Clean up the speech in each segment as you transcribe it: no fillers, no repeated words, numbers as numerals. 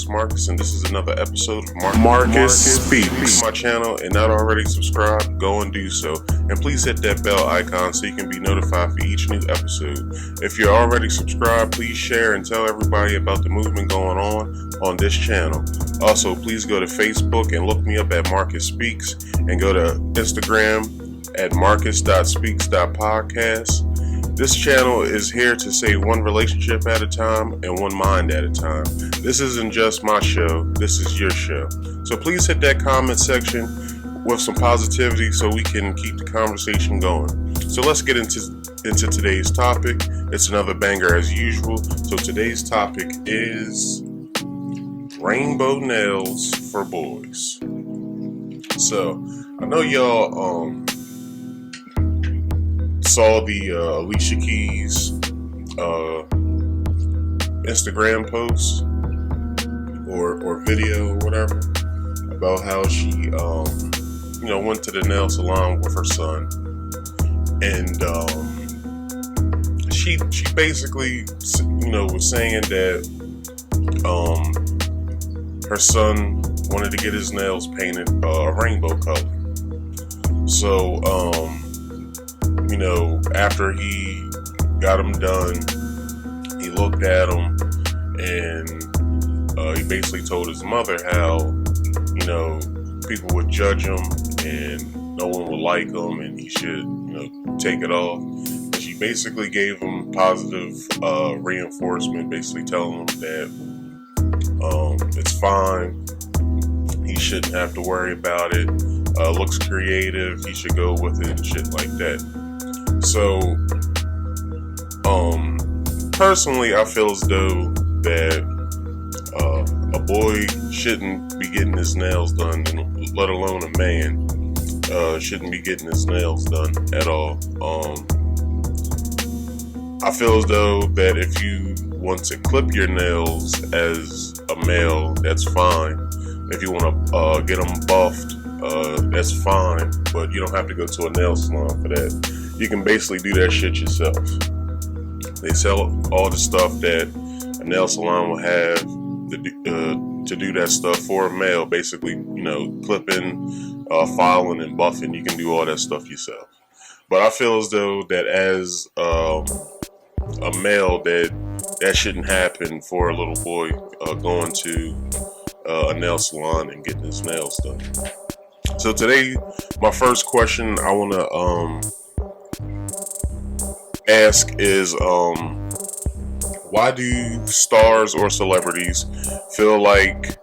host Marcus, and this is another episode of Marcus Speaks. My channel and not already subscribed, go and do so. And please hit that bell icon so you can be notified for each new episode. If you're already subscribed, please share and tell everybody about the movement going on this channel. Also, please go to Facebook and look me up at Marcus Speaks, and go to Instagram at marcus.speaks.podcast. This channel is here to save one relationship at a time and one mind at a time. This isn't just my show, this is your show. So please hit that comment section with some positivity so we can keep the conversation going. So let's get into today's topic. It's another banger as usual. So today's topic is rainbow nails for boys. So I know y'all saw the Alicia Keys Instagram post or video or whatever about how she went to the nail salon with her son, and she basically was saying that her son wanted to get his nails painted a rainbow color. So after he got them done, he looked at them and he basically told his mother how, people would judge him and no one would like him and he should, take it off. And she basically gave him positive reinforcement, basically telling him that it's fine. He shouldn't have to worry about it. Looks creative. He should go with it and shit like that. So, personally, I feel as though that a boy shouldn't be getting his nails done, and let alone a man shouldn't be getting his nails done at all. I feel as though that if you want to clip your nails as a male, that's fine. If you want to get them buffed, that's fine, but you don't have to go to a nail salon for that. You can basically do that shit yourself. They sell all the stuff that a nail salon will have to do that stuff for a male. Basically, clipping, filing, and buffing. You can do all that stuff yourself. But I feel as though that as a male, that shouldn't happen for a little boy going to a nail salon and getting his nails done. So today, my first question I want to ask is, why do stars or celebrities feel like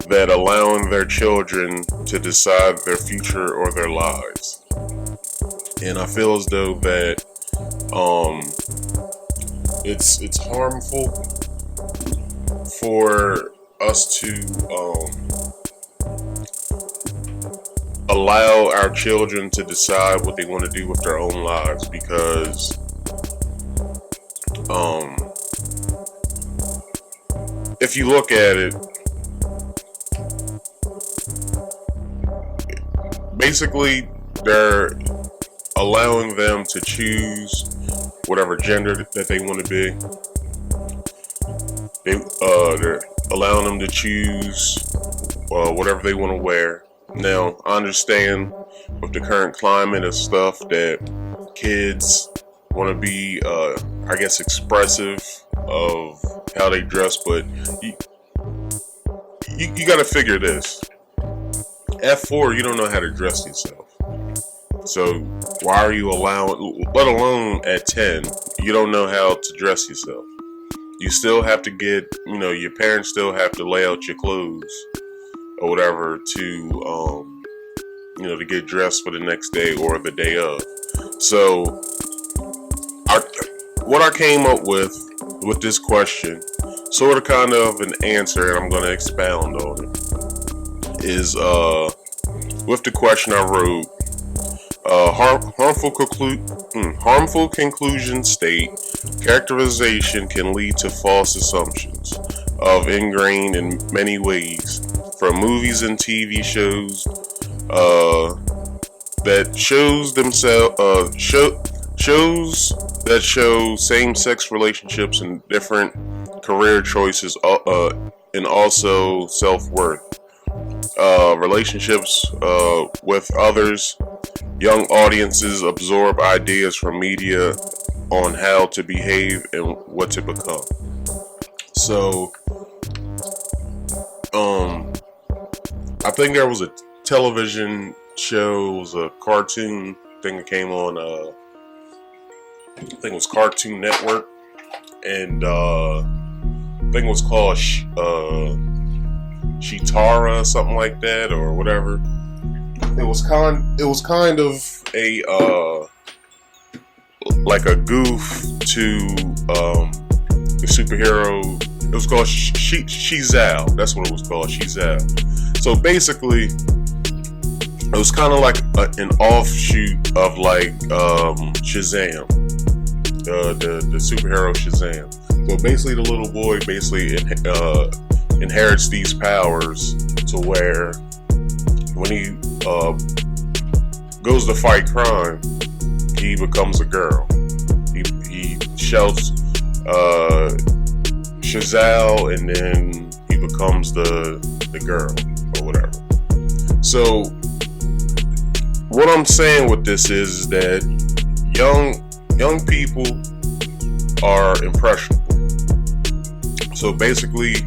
that allowing their children to decide their future or their lives? And I feel as though that it's harmful for us to allow our children to decide what they want to do with their own lives, because if you look at it, basically they're allowing them to choose whatever gender that they want to be. They're allowing them to choose whatever they want to wear. Now, I understand with the current climate of stuff that kids want to be, expressive of how they dress, but you got to figure this. At 4, you don't know how to dress yourself. So why are you allowing, let alone at 10, you don't know how to dress yourself. You still have to get, your parents still have to lay out your clothes or whatever to, to get dressed for the next day or the day of. So what I came up with this question, sort of kind of an answer, and I'm going to expound on it, is with the question I wrote, harmful conclusions state characterization can lead to false assumptions of ingrained in many ways, from movies and TV shows that show same-sex relationships and different career choices and also self-worth. Relationships with others. Young audiences absorb ideas from media on how to behave and what to become. So, I think there was a television show, it was a cartoon thing that came on, I think it was Cartoon Network, and I think it was called Shitara, something like that, or whatever. It was kind of a like a goof to the superhero. It was called Shizal. That's what it was called, Shizal. So basically, it was kind of like an offshoot of like Shazam, the superhero Shazam. So basically, the little boy basically inherits these powers to where when he goes to fight crime, he becomes a girl. He shouts Shazal, and then he becomes the girl or whatever. So what I'm saying with this is that young people are impressionable. So basically,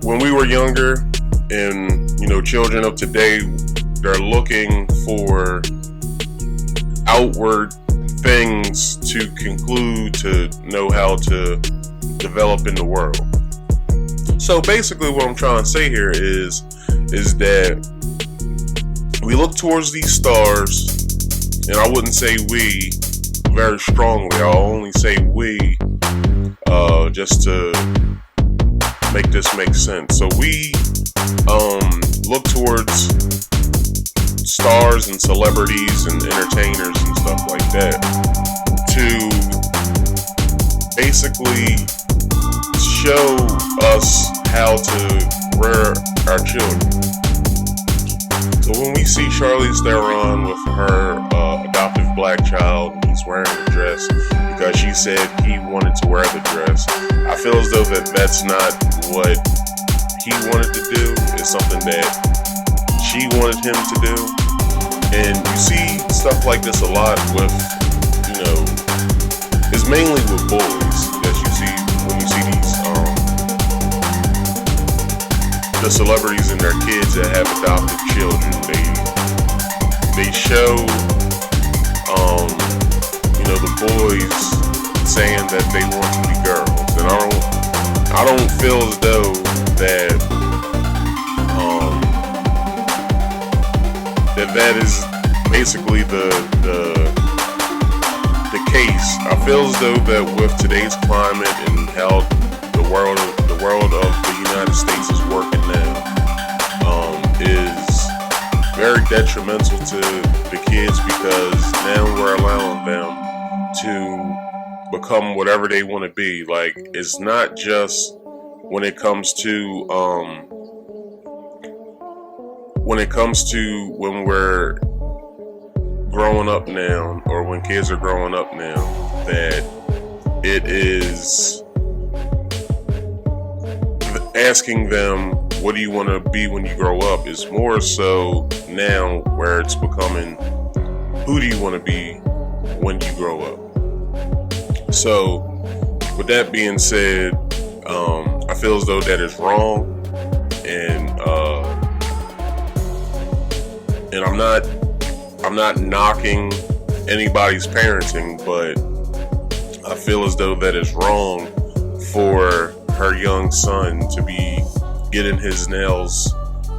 when we were younger, and children of today, they're looking for outward things to conclude, to know how to develop in the world. So basically what I'm trying to say here is that we look towards these stars, and I wouldn't say we very strongly, I'll only say we, just to make this make sense. So we look towards stars and celebrities and entertainers and stuff like that to basically show us how to rear our children. So when we see Charlize Theron with her adoptive black child, and he's wearing a dress because she said he wanted to wear the dress, I feel as though that's not what he wanted to do. It's something that she wanted him to do. And you see stuff like this a lot with, it's mainly with boys that you see when you see these, the celebrities and their kids that have adopted children. They show, the boys saying that they want to be girls, and I don't feel as though that that is basically the case. I feel as though that with today's climate and how the world of the United States is working now, is very detrimental to the kids, because now we're allowing them to become whatever they want to be. Like, it's not just when it comes to when we're growing up now, or when kids are growing up now, that it is asking them, what do you want to be when you grow up? Is more so now where it's becoming, who do you want to be when you grow up? So with that being said, I feel as though that is wrong, and I'm not knocking anybody's parenting, but I feel as though that is wrong for her young son to be getting his nails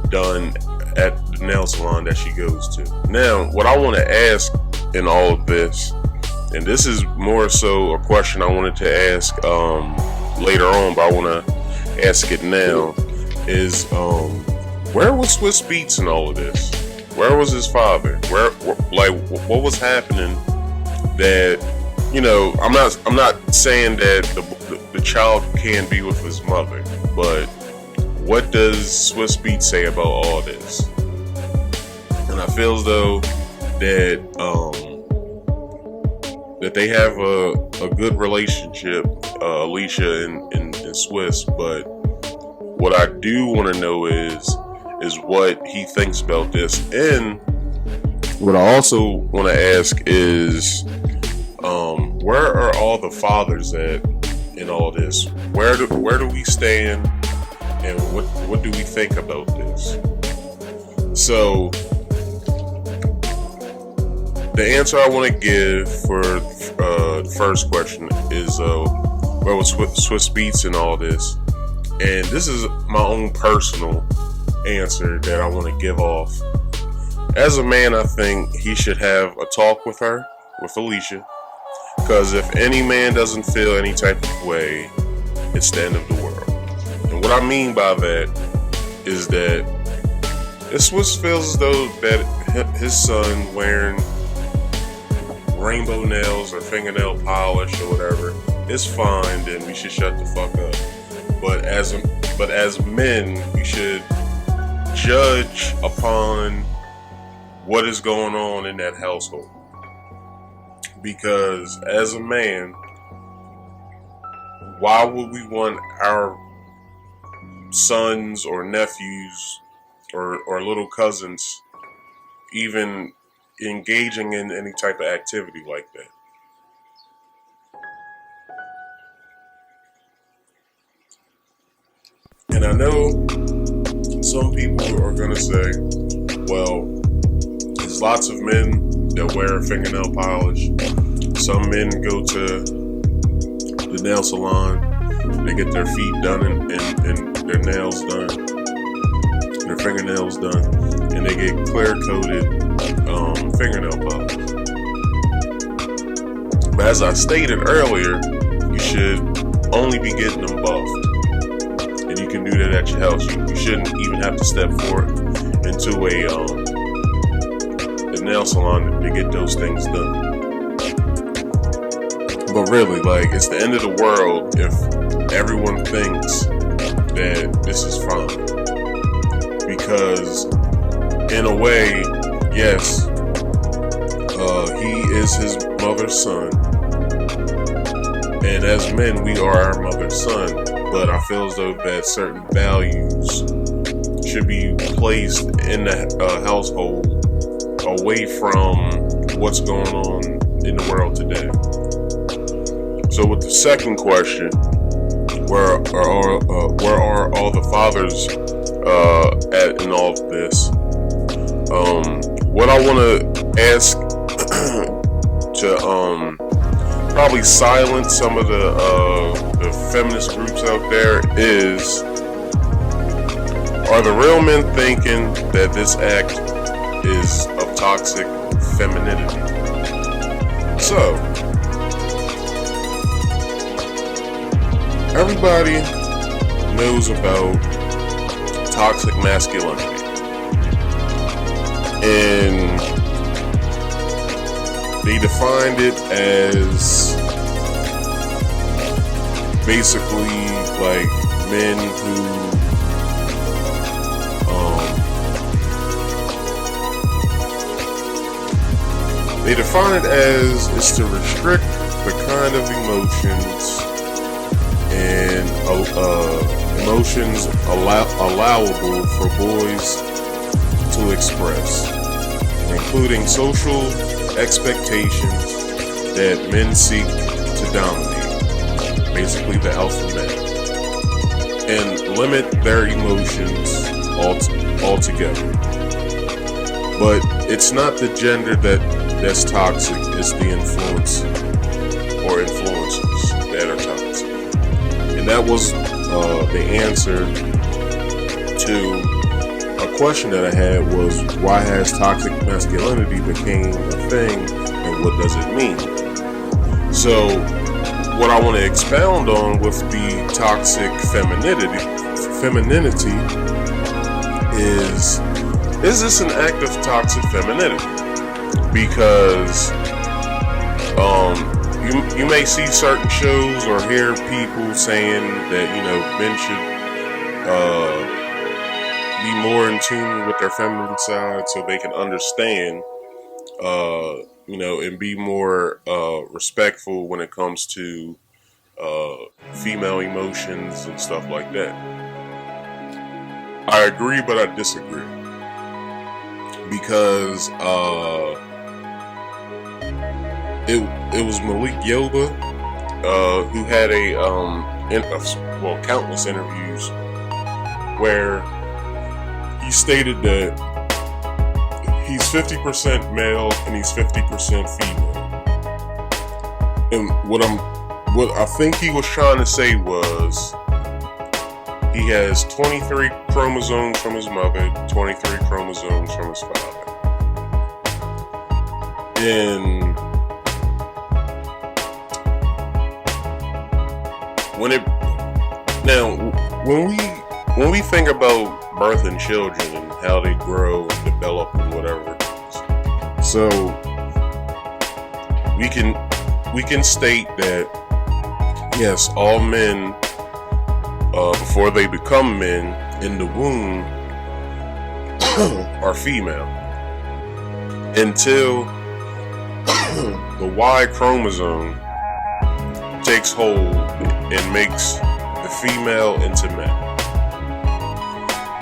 done at the nail salon that she goes to. Now, what I want to ask in all of this, and this is more so a question I wanted to ask later on, but I want to ask it now, is where was Swiss Beatz in all of this? Where was his father? What was happening? That, I'm not saying that the child can be with his mother, but what does Swiss Beatz say about all this? And I feel as though that that they have a good relationship, Alicia and Swiss, but what I do want to know is what he thinks about this. And what I also want to ask is, where are all the fathers at in all this? Where do we stand, and what do we think about this? So the answer I want to give for the first question is where was Swiss Beatz and all this, and this is my own personal answer that I want to give off. As a man, I think he should have a talk with her, with Alicia, because if any man doesn't feel any type of way, it's the end of the world. And what I mean by that is that if Swiss feels as though that his son wearing rainbow nails or fingernail polish or whatever is fine, then we should shut the fuck up. But as men, we should judge upon what is going on in that household. Because as a man, why would we want our sons or nephews or little cousins even engaging in any type of activity like that? And I know some people are going to say, well, there's lots of men that wear fingernail polish. Some men go to the nail salon, they get their feet done and their nails done, their fingernails done, and they get clear coated fingernail polish. But as I stated earlier, you should only be getting them buffed. And you can do that at your house. You shouldn't even have to step forth into a nail salon to get those things done. But really, like, it's the end of the world if everyone thinks that this is fine. Because in a way, yes, he is his mother's son. And as men, we are our mother's son. But I feel as though that certain values should be placed in the household away from what's going on in the world today. So with the second question, where are all the fathers at in all of this? What I want to ask to probably silence some of the feminist groups out there is, are the real men thinking that this act is of toxic femininity? So, everybody knows about toxic masculinity. And they defined it as basically like men who they define it as is to restrict the kind of emotions and emotions allowable for boys to express, including social expectations that men seek to dominate, basically the alpha male, and limit their emotions altogether. But it's not the gender that's toxic, it's the influence or influences that are toxic. And that was the answer to a question that I had, was why has toxic masculinity became a thing and what does it mean? So what I want to expound on with the toxic femininity is this an act of toxic femininity? Because you may see certain shows or hear people saying that, you know, men should be more in tune with their feminine side so they can understand, you know, and be more respectful when it comes to female emotions and stuff like that. I agree, but I disagree because it was Malik Yoba who had countless interviews where he stated that he's 50% male and he's 50% female. And what I think he was trying to say was he has 23 chromosomes from his mother, 23 chromosomes from his father. And when we think about birthing children and how they grow and develop and whatever it is, so we can state that yes, all men before they become men in the womb are female until the Y chromosome takes hold and makes the female into man.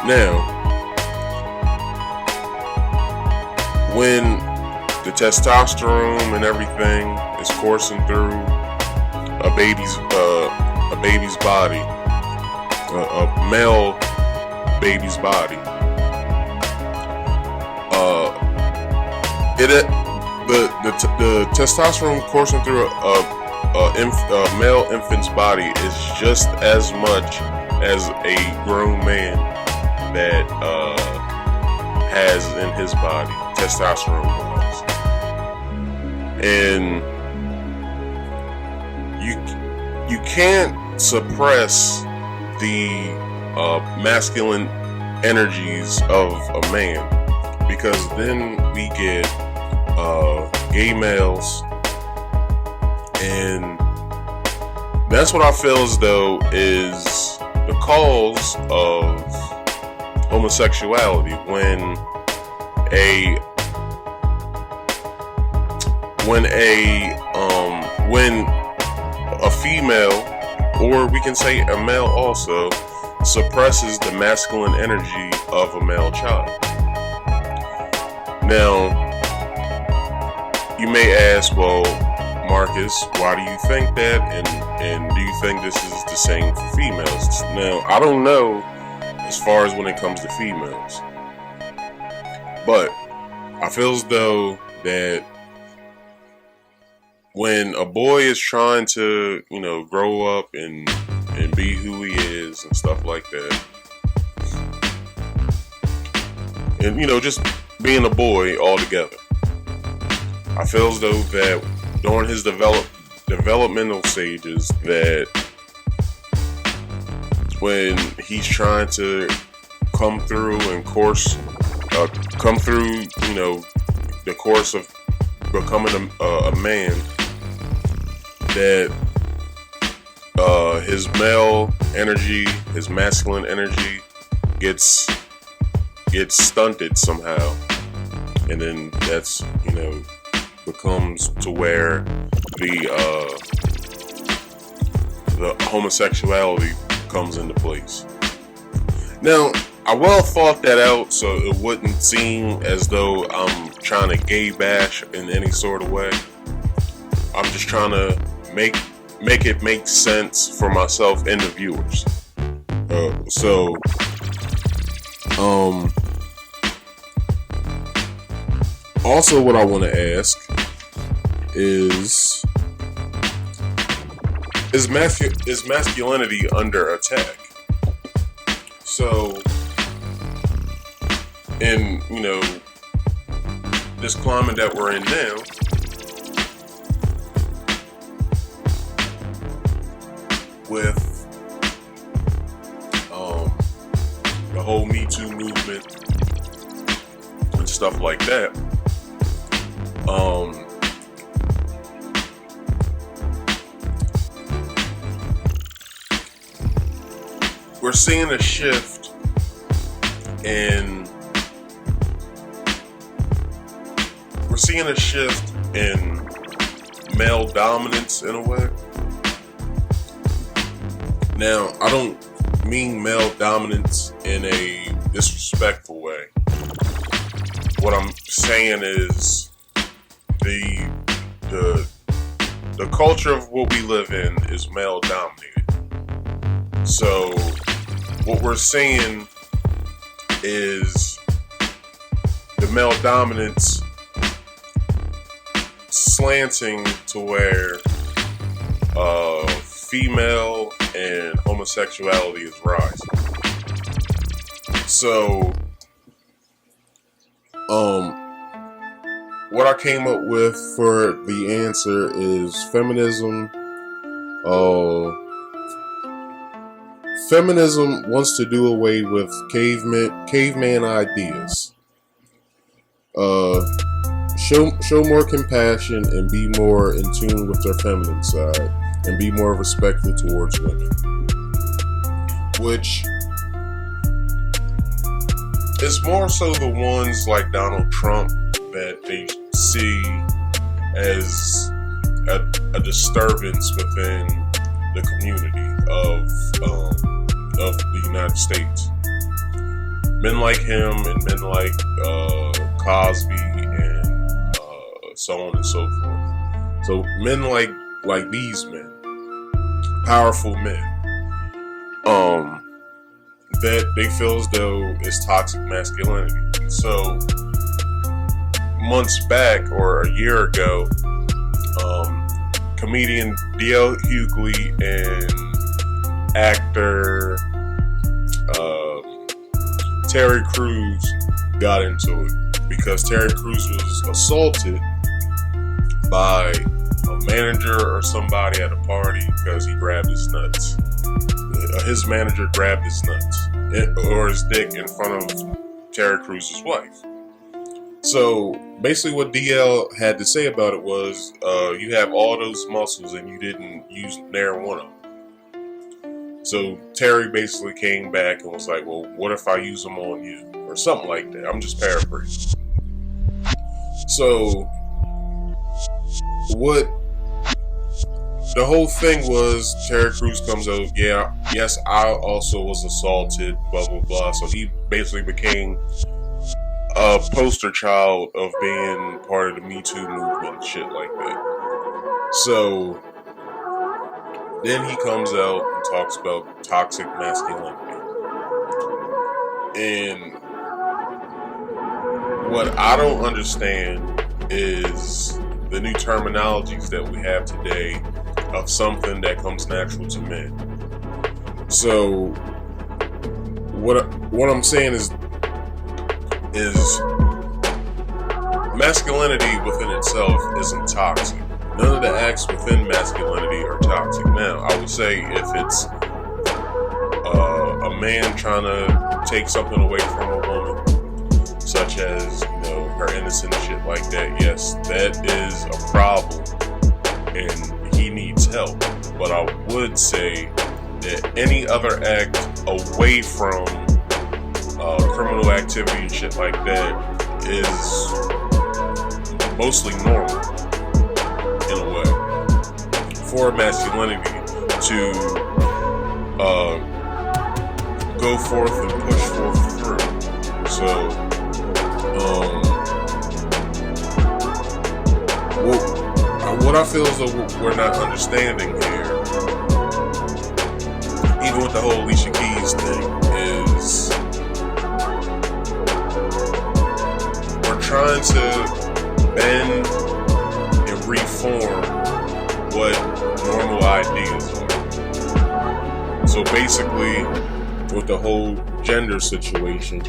Now, when the testosterone and everything is coursing through a baby's body, a male baby's body, the testosterone coursing through a male infant's body is just as much as a grown man that has in his body, testosterone wise. And you can't suppress the masculine energies of a man, because then we get gay males, and that's what I feel as though is the cause of homosexuality. When a female, or we can say a male also, suppresses the masculine energy of a male child. Now, you may ask, well, Marcus, why do you think that? And do you think this is the same for females? Now, I don't know as far as when it comes to females, but I feel as though that when a boy is trying to, grow up and be who he is and stuff like that, and just being a boy altogether, I feel as though that during his developmental stages, that when he's trying to come through the course of becoming a man, that his male energy, his masculine energy gets stunted somehow, and then that's becomes to where the homosexuality comes into place. Now, I well thought that out so it wouldn't seem as though I'm trying to gay bash in any sort of way. I'm just trying to make it make sense for myself and the viewers. Also, what I want to ask is masculinity under attack? So, in this climate that we're in now, with the whole Me Too movement and stuff like that, we're seeing a shift in male dominance in a way. Now, I don't mean male dominance in a disrespectful way. What I'm saying is the culture of what we live in is male dominated. So what we're seeing is the male dominance slanting to where female and homosexuality is rising. So what I came up with for the answer is feminism. Feminism wants to do away with caveman ideas. Show more compassion and be more in tune with their feminine side and be more respectful towards women. Which is more so the ones like Donald Trump that they see as a disturbance within the community of the United States. Men like him and men like Cosby and so on and so forth. So men like these men, powerful men, that they feel as though is toxic masculinity. So months back or a year ago, comedian D.L. Hughley and actor Terry Crews got into it because Terry Crews was assaulted by a manager or somebody at a party because he grabbed his nuts. His manager grabbed his nuts or his dick in front of Terry Crews' wife. So basically what DL had to say about it was, you have all those muscles and you didn't use near one of them. So Terry basically came back and was like, well, what if I use them on you? Or something like that. I'm just paraphrasing. So what the whole thing was, Terry Crews comes out, yes, I also was assaulted, blah, blah, blah. So he basically became a poster child of being part of the Me Too movement and shit like that. So then he comes out and talks about toxic masculinity. And what I don't understand is the new terminologies that we have today of something that comes natural to men. So what I'm saying is masculinity within itself isn't toxic. None of the acts within masculinity are toxic. Now, I would say if it's a man trying to take something away from a woman, such as, her innocence and shit like that, yes, that is a problem and he needs help. But I would say that any other act away from criminal activity and shit like that is mostly normal in a way for masculinity to go forth and push forth through. So what I feel is that we're not understanding here, even with the whole Alicia Keys thing, is we're trying to bend and reform what normal ideas are. So basically, with the whole gender situation,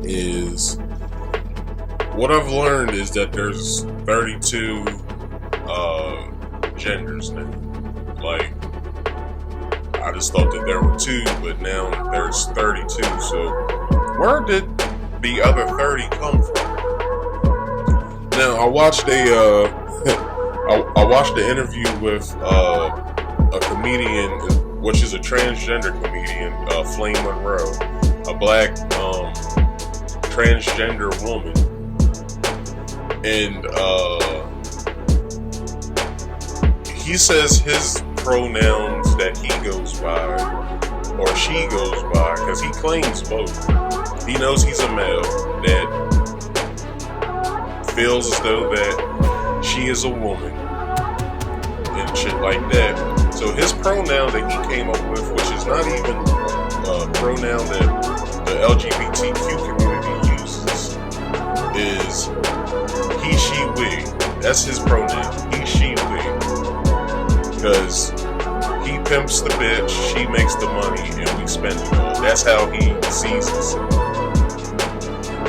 is what I've learned is that there's 32 genders now. Like, I just thought that there were 2, but now there's 32. So where did the other 30 come from? Now I watched I watched an interview with a comedian, which is a transgender comedian, Flame Monroe, a black transgender woman, and he says his pronouns that he goes by, or she goes by, because he claims both, he knows he's a male that feels as though that she is a woman and shit like that. So his pronoun that he came up with, which is not even a pronoun that the LGBTQ community uses, is he, she, we. That's his pronoun. He, she, we. Because he pimps the bitch, she makes the money, and we spend it all. That's how he sees himself.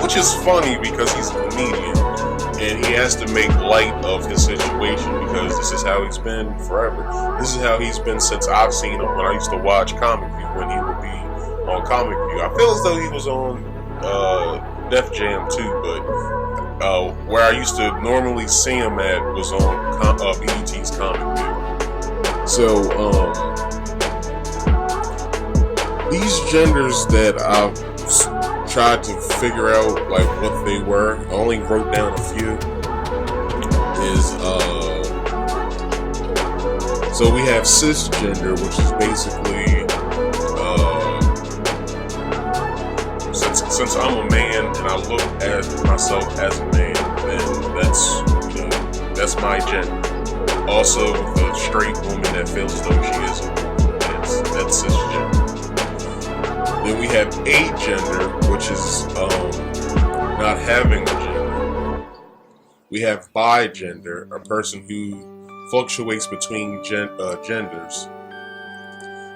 Which is funny because he's a comedian and he has to make light of his situation because this is how he's been forever. This is how he's been since I've seen him when I used to watch Comic View, when he would be on Comic View. I feel as though he was on Def Jam too, but where I used to normally see him at was on Beatz Comic View. So these genders that I've tried to figure out like what they were, I only wrote down a few, is so we have cisgender, which is basically since I'm a man and I look at myself as a man, then that's my gender. Also, the straight woman that feels as though she is a woman, that's cisgender. Then we have agender, which is not having a gender. We have bigender, a person who fluctuates between genders,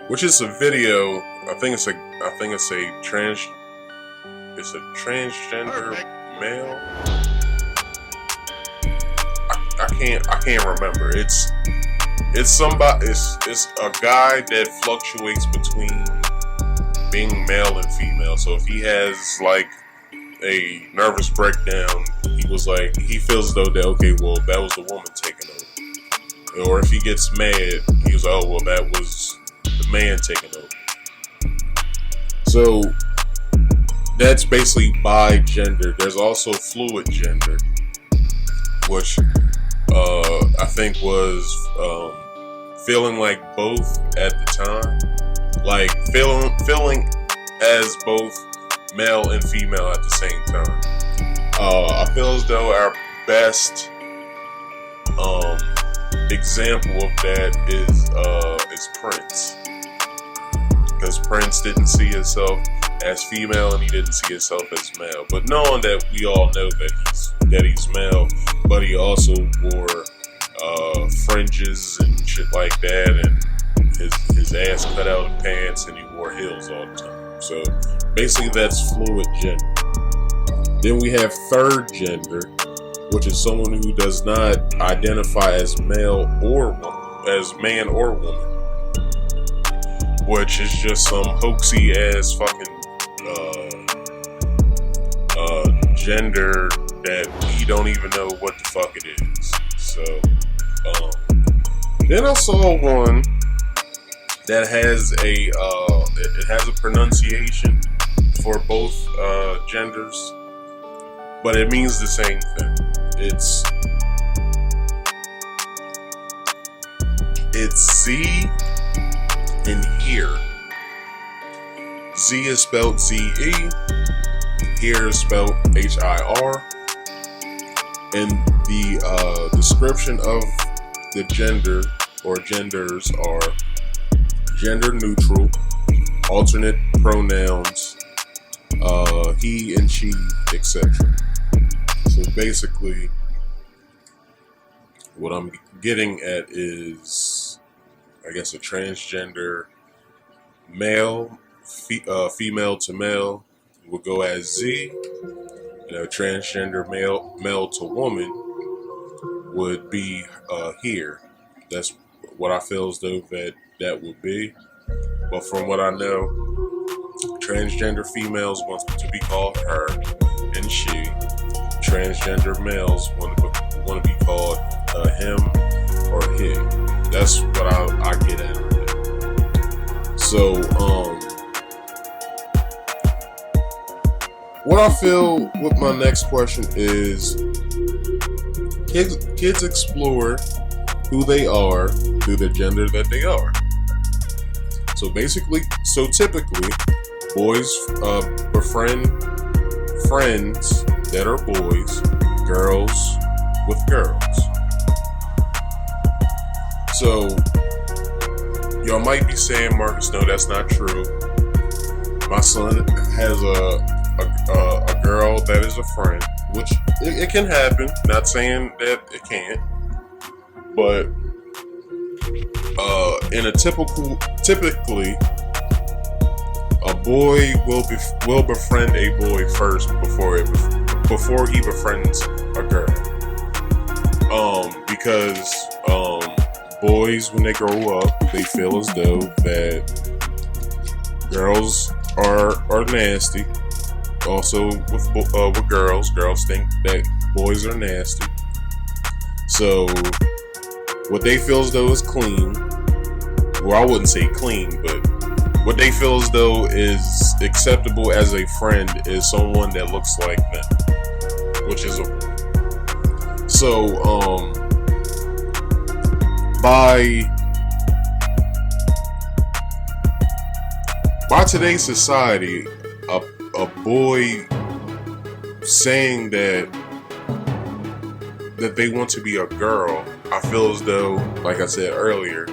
which is a video. I think it's a transgender male. I can't remember. It's somebody. It's a guy that fluctuates between being male and female. So if he has like a nervous breakdown, he feels as though that, okay, well, that was the woman taking over. Or if he gets mad, he was, oh, well, that was the man taking over. So that's basically bigender. There's also fluid gender, which I think was feeling like both at the time. Like feeling as both male and female at the same time. I feel as though our best example of that is Prince, because Prince didn't see himself as female and he didn't see himself as male. But knowing that we all know that he's male, but he also wore fringes and shit like that, and his ass cut out in pants, and he wore heels all the time. So basically that's fluid gender. Then we have third gender, which is someone who does not identify as male or woman, as man or woman, which is just some hoaxy ass fucking gender that we don't even know what the fuck it is. So then I saw one that has it has a pronunciation for both genders, but it means the same thing. It's Z in here. Z is spelled Z-E. Here is spelled H-I-R. And the description of the gender or genders are gender neutral, alternate pronouns, he and she, etc. So basically, what I'm getting at is, I guess, a transgender male, female to male would go as Z, and a transgender male to woman would be here. That's what I feel as though that would be. But from what I know, transgender females want to be called her and she. Transgender males want to be called him or he. That's what I get out of it. So, what I feel with my next question is, kids explore who they are through the gender that they are. So typically, boys befriend friends that are boys, girls with girls. So y'all might be saying, Marcus, no, that's not true. My son has a girl that is a friend, which it can happen. Not saying that it can't, but typically, a boy will befriend a boy first before he befriends a girl. Because boys, when they grow up, they feel as though that girls are nasty. Also, with girls think that boys are nasty. So, what they feel as though is clean, well, I wouldn't say clean, but what they feel as though is acceptable as a friend is someone that looks like them, which is by today's society, a boy saying that they want to be a girl, I feel as though, like I said earlier,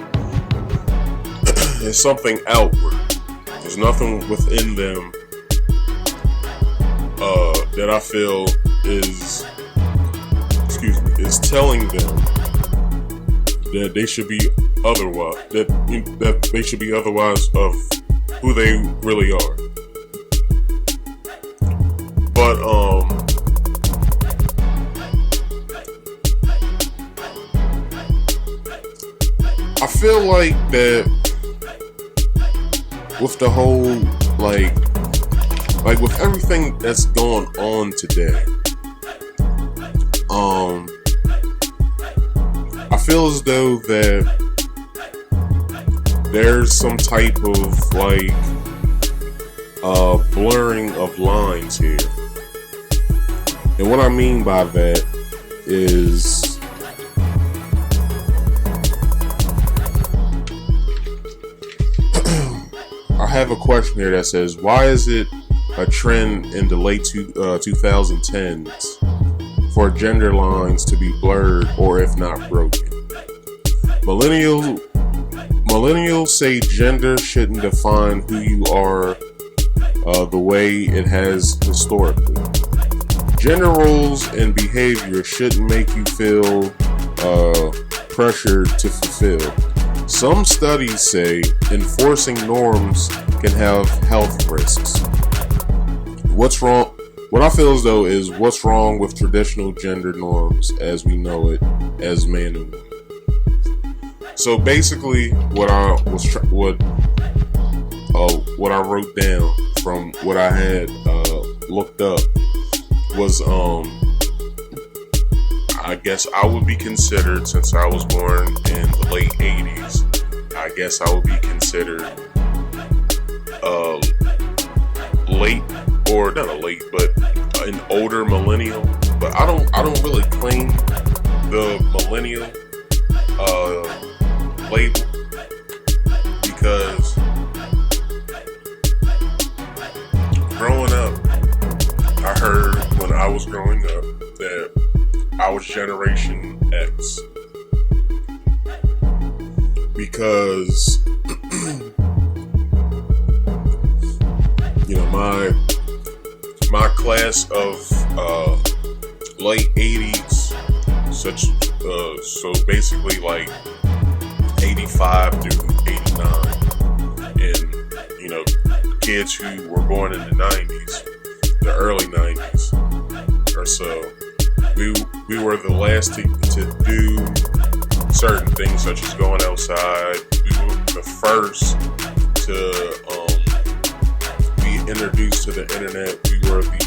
it's something outward. There's nothing within them that I feel is telling them that they should be otherwise. That they should be otherwise of who they really are. But I feel like that with the whole like with everything that's going on today, I feel as though that there's some type of blurring of lines here. And what I mean by that is I have a question here that says, why is it a trend in the late 2010s for gender lines to be blurred or if not broken? Millennials say gender shouldn't define who you are the way it has historically. Gender roles and behavior shouldn't make you feel pressured to fulfill. Some studies say enforcing norms can have health risks. What's wrong? What I feel as though is what's wrong with traditional gender norms as we know it as man and woman. So basically, what I wrote down from what I had looked up was I guess I would be considered, since I was born in the late 80s, I guess I would be considered late, or not a late, but an older millennial. But I don't really claim the millennial label, because growing up, I heard when I was growing up that I was Generation X, because my class of late 80s, so basically like 85 to 89, and kids who were born in the 90s, the early 90s or so, we were the last to do certain things, such as going outside. We were the first to be introduced to the internet. We were the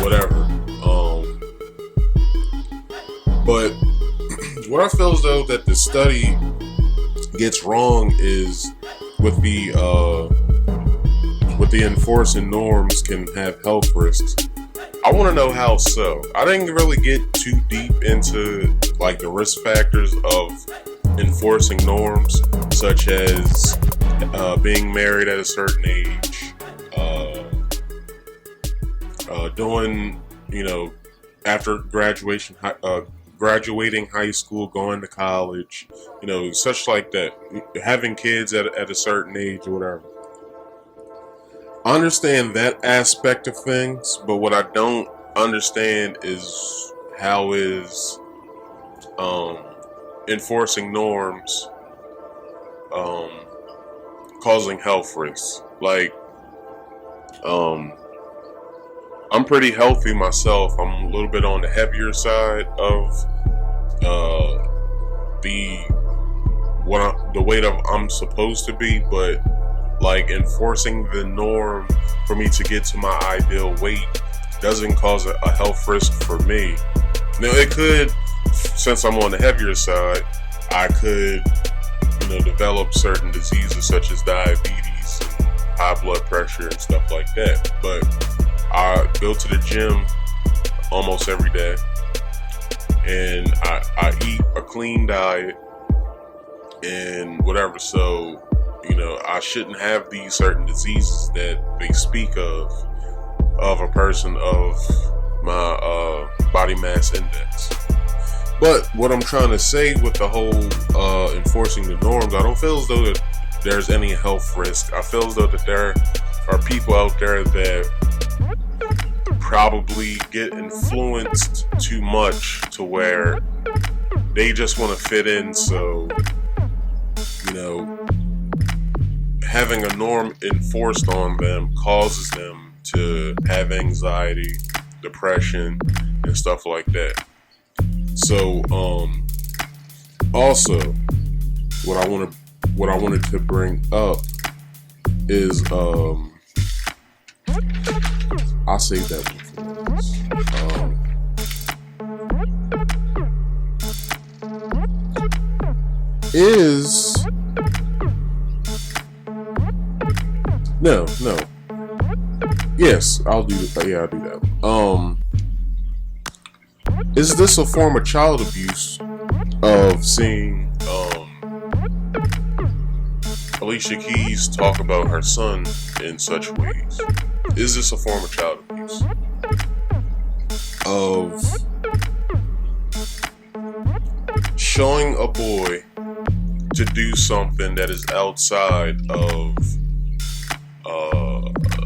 whatever. But what I feel as though that the study gets wrong is with the enforcing norms can have health risks. I want to know how so. I didn't really get too deep into like the risk factors of enforcing norms, such as being married at a certain age, doing, after graduating high school, going to college, such like that, having kids at a certain age or whatever. I understand that aspect of things, but what I don't understand is how is enforcing norms causing health risks. Like, I'm pretty healthy myself. I'm a little bit on the heavier side of the weight I'm supposed to be, but like enforcing the norm for me to get to my ideal weight doesn't cause a health risk for me. Now it could, since I'm on the heavier side, I could, develop certain diseases such as diabetes and high blood pressure and stuff like that. But I go to the gym almost every day, and I eat a clean diet and whatever. So, I shouldn't have these certain diseases that they speak of a person of my body mass index. But what I'm trying to say with the whole enforcing the norms, I don't feel as though that there's any health risk. I feel as though that there are people out there that probably get influenced too much to where they just want to fit in. So, having a norm enforced on them causes them to have anxiety, depression, and stuff like that. So, also, what I wanted to bring up is, I'll save that one for this. No. Yes, I'll do that. Yeah, I'll do that one. Is this a form of child abuse of seeing Alicia Keys talk about her son in such ways? Is this a form of child abuse? Of showing a boy to do something that is outside of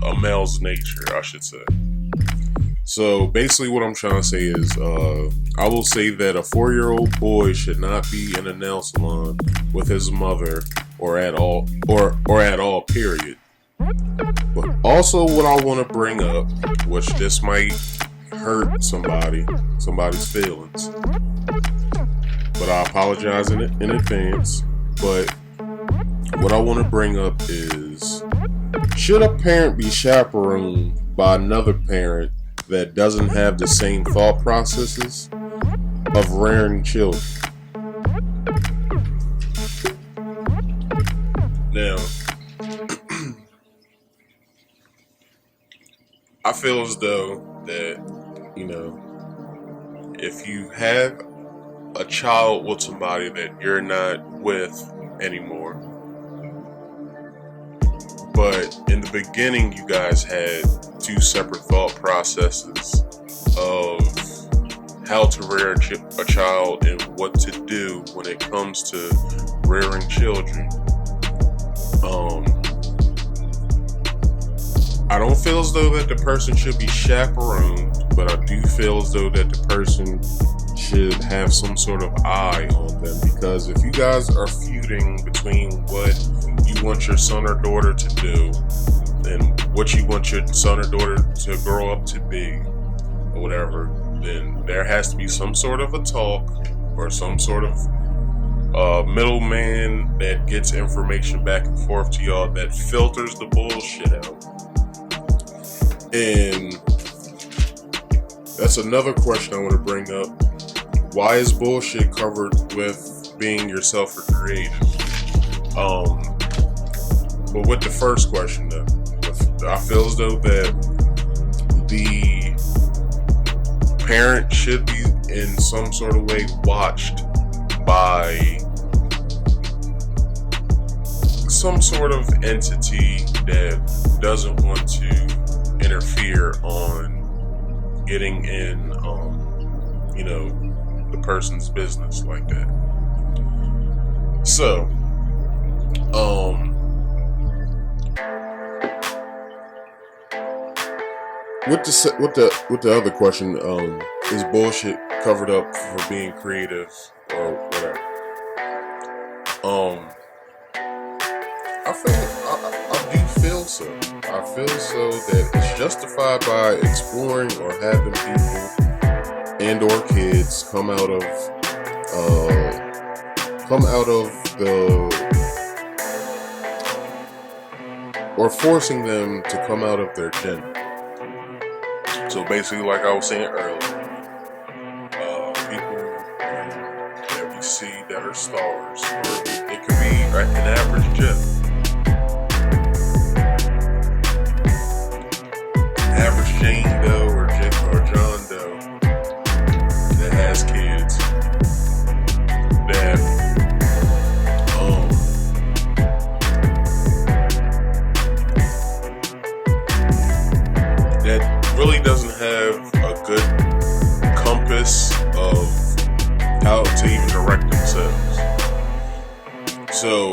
a male's nature, I should say. So basically what I'm trying to say is, I will say that a 4-year-old boy should not be in a nail salon with his mother or at all, period. But also what I want to bring up, which this might hurt somebody's feelings, but I apologize in advance. But what I want to bring up is, should a parent be chaperoned by another parent that doesn't have the same thought processes of rearing children? Now, I feel as though that, if you have a child with somebody that you're not with anymore, but in the beginning you guys had two separate thought processes of how to rear a child and what to do when it comes to rearing children. I don't feel as though that the person should be chaperoned, but I do feel as though that the person should have some sort of eye on them, because if you guys are feuding between what you want your son or daughter to do and what you want your son or daughter to grow up to be or whatever, then there has to be some sort of a talk or some sort of middleman that gets information back and forth to y'all that filters the bullshit out. And that's another question I want to bring up. Why is bullshit covered with being yourself or creative? But with the first question though, I feel as though that the parent should be in some sort of way watched by some sort of entity that doesn't want to interfere on getting in, the person's business like that. So, with the other question, is bullshit covered up for being creative or whatever? I do feel so. I feel so that it's justified by exploring or having people and or kids come out of or forcing them to come out of their gender. So basically, like I was saying earlier, people that we see that are stars, or it could be an average Joe, average Jane Doe or John Doe that has kids that that really doesn't have a good compass of how to even direct themselves. So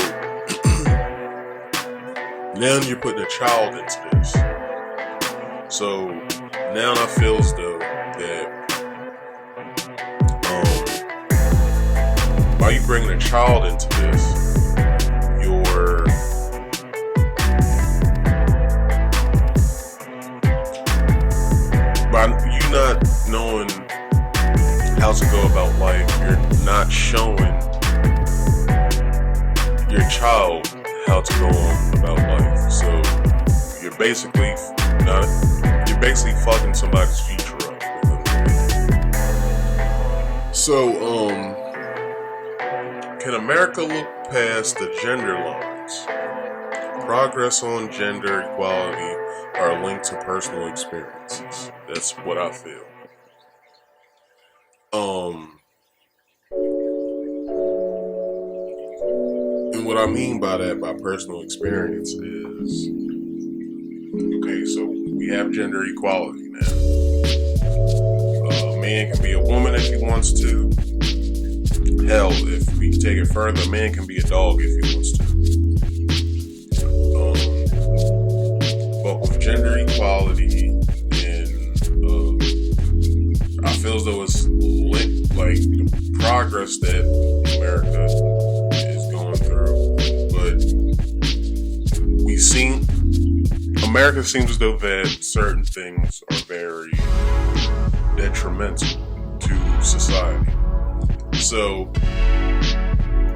now you're putting a child into this. So now I feel as though that while you bringing a child into this, you're by you not knowing how to go about life, you're not showing your child how to go on about life. So you're basically fucking somebody's future up. So, can America look past the gender lines? Progress on gender equality are linked to personal experiences. That's what I feel. And what I mean by that, by personal experience, is okay. So we have gender equality now. A man can be a woman if he wants to. Hell, if we take it further, a man can be a dog if he wants to. But with gender equality, and I feel as though it's linked, like the progress that America is going through. But America seems as though that certain things are very detrimental to society. So,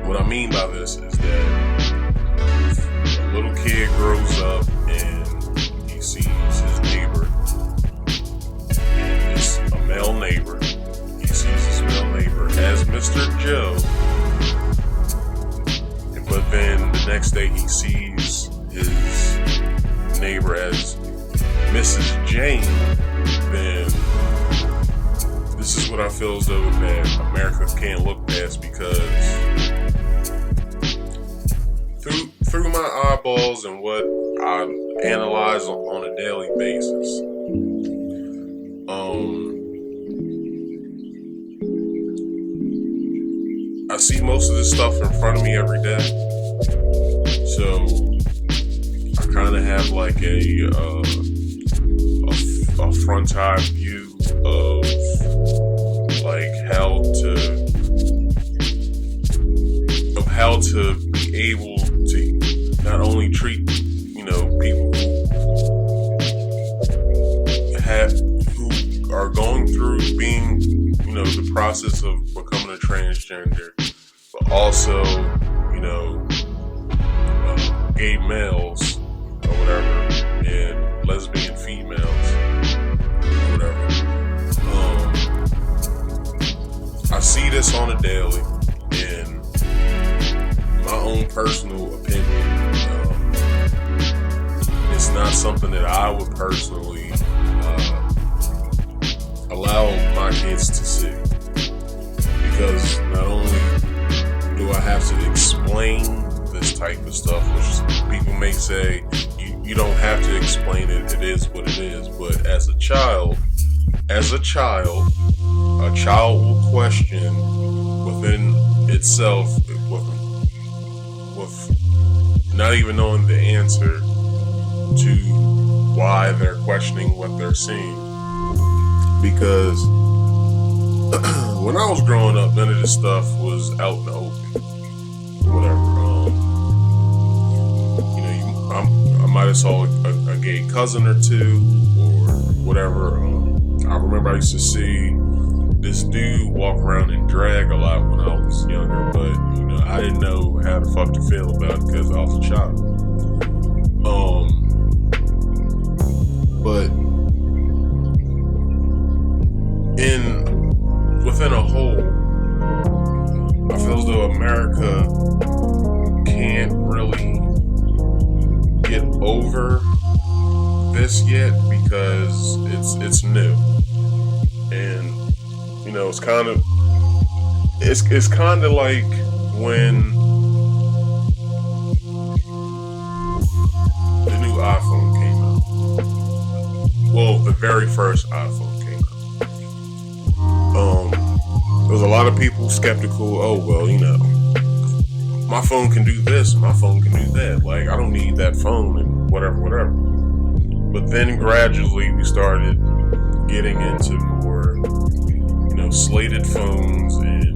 what I mean by this is that if a little kid grows up and he sees his neighbor, and it's a male neighbor, he sees his male neighbor as Mr. Joe, but then the next day he sees his neighbor as Mrs. Jane, then this is what I feel as though that America can't look past, because through my eyeballs and what I analyze on a daily basis, I see most of this stuff in front of me every day. So I kind of have like a front-eye view of like how to be able to not only treat people who are going through being the process of becoming a transgender, but also gay males or whatever, and lesbian females or whatever. I see this on a daily, and my own personal opinion, it's not something that I would personally allow my kids to see, because not only do I have to explain this type of stuff, which people may say you don't have to explain it, it is what it is, but as a child, as a child will question within itself with not even knowing the answer to why they're questioning what they're seeing. Because when I was growing up, none of this stuff was out in the open. Whatever. I might have saw a gay cousin or two or whatever. I remember I used to see this dude walk around in drag a lot when I was younger, but I didn't know how the fuck to feel about it because I was a child. But within a whole, I feel as though America can't really get over this yet because it's new, and it's kind of like when the new iPhone came out. Well, the very first iPhone came out. There was a lot of people skeptical. Oh well, my phone can do this and my phone can do that. Like, I don't need that phone and whatever. But then gradually we started getting into more, slated phones and,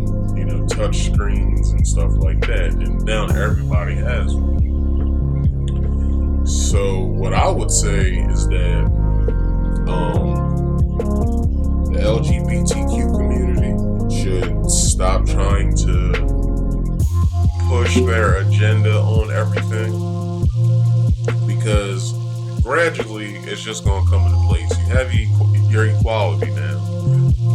touch screens and stuff like that. And now everybody has one. So what I would say is that the LGBTQ community should stop trying to push their agenda on everything, because gradually it's just going to come into place. You have your equality now.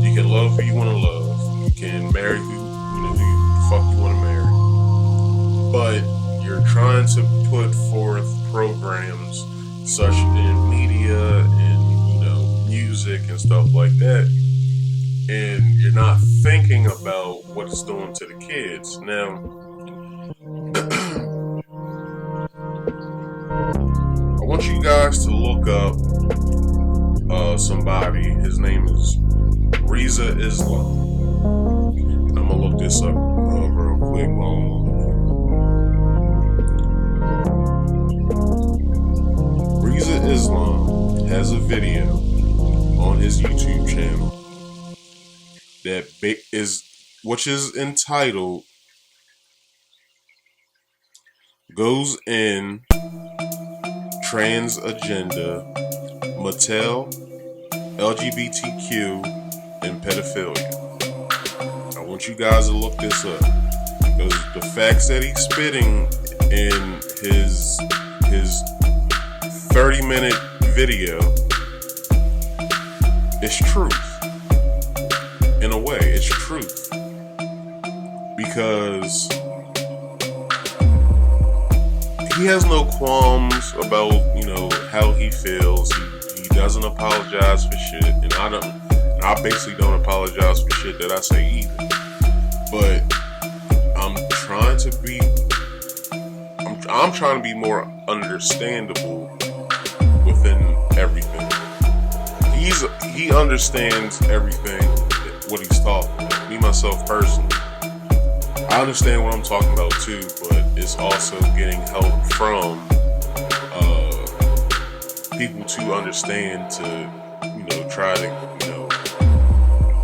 You can love who you want to love. You can marry who the fuck you want to marry. But you're trying to put forth programs such in media and music and stuff like that, and you're not thinking about what it's doing to the kids. Now, I want you guys to look up somebody. His name is Reza Islam. And I'm gonna look this up real quick while I'm on. Reza Islam has a video on his YouTube channel which is entitled "Goes In Trans Agenda, Mattel, LGBTQ, and Pedophilia." I want you guys to look this up, because the facts that he's spitting in his 30-minute video is truth. In a way, it's truth, because he has no qualms about, how he feels. He doesn't apologize for shit, and I basically don't apologize for shit that I say either. But I'm trying to be more understandable within everything. He understands everything, what he's talking about. Me, myself, personally, I understand what I'm talking about too, but it's also getting help from people to understand, to try to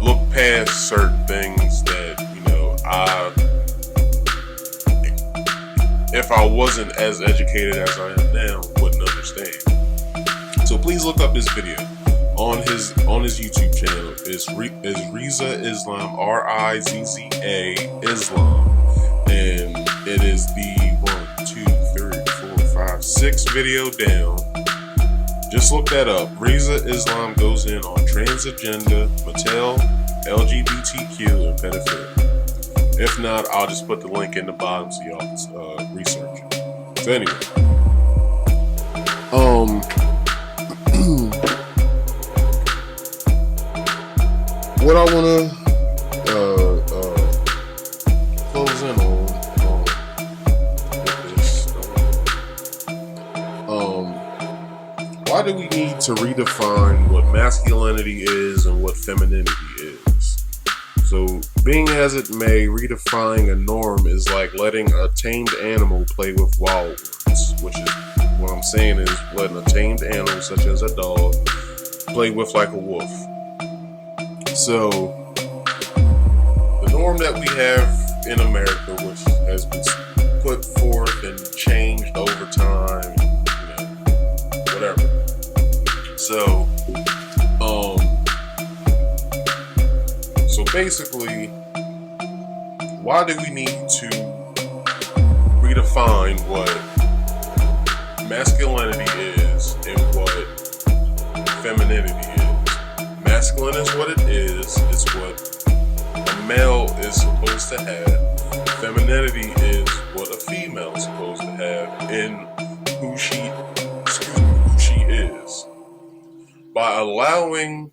look past certain things that if I wasn't as educated as I am now, wouldn't understand. So please look up this video on his YouTube channel. It's Reza Islam, Rizza Islam, and it is the 6th video down. Just look that up. Reza Islam goes in on trans agenda, Mattel, LGBTQ, and pedophilia. If not, I'll just put the link in the bottom so y'all can research it. So anyway, what I want to close in on this. Why why do we need to redefine what masculinity is and what femininity is? So, being as it may, redefining a norm is like letting a tamed animal play with wild ones, which is what I'm saying is letting a tamed animal, such as a dog, play with like a wolf. So, the norm that we have in America, which has been put forth and changed over time, whatever. So, so basically, why do we need to redefine what masculinity is and what femininity is? Masculine is what it is. It's what a male is supposed to have. Femininity is what a female is supposed to have in who she is. By allowing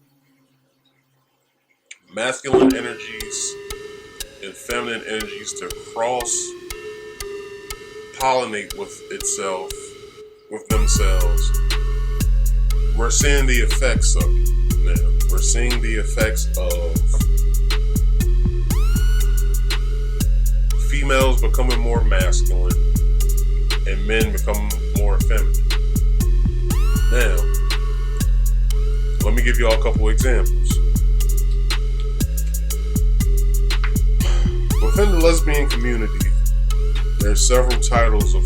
masculine energies and feminine energies to cross-pollinate with itself, with themselves, we're seeing the effects of it now. We're seeing the effects of females becoming more masculine and men becoming more feminine. Now, let me give you all a couple examples. Within the lesbian community, there's several titles or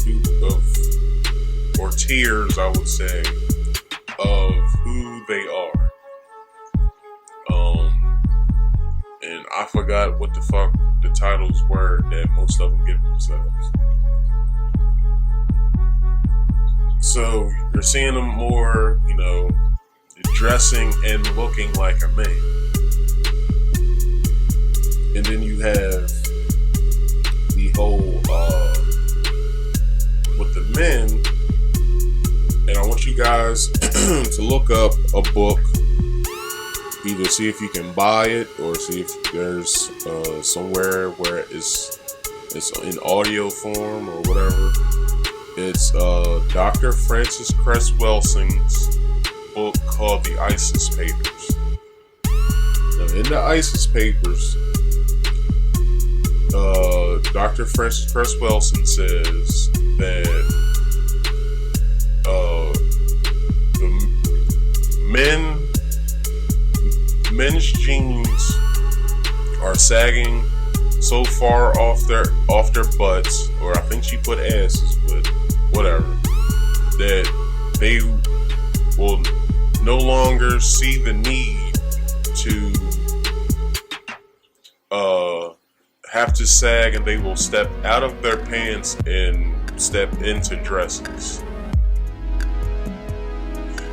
tiers, I would say, of who they are. And I forgot what the fuck the titles were that most of them give themselves. So you're seeing them more, dressing and looking like a man. And then you have the whole, with the men, and I want you guys to look up a book, either see if you can buy it or see if there's somewhere where it's in audio form or whatever. It's Dr. Francis Cress Welsing's book called The ISIS Papers. Now, in the ISIS Papers, Dr. Francis Cress Welsing says that the men's jeans are sagging so far off their butts, or I think she put asses, but whatever, that they will no longer see the need to have to sag, and they will step out of their pants and step into dresses.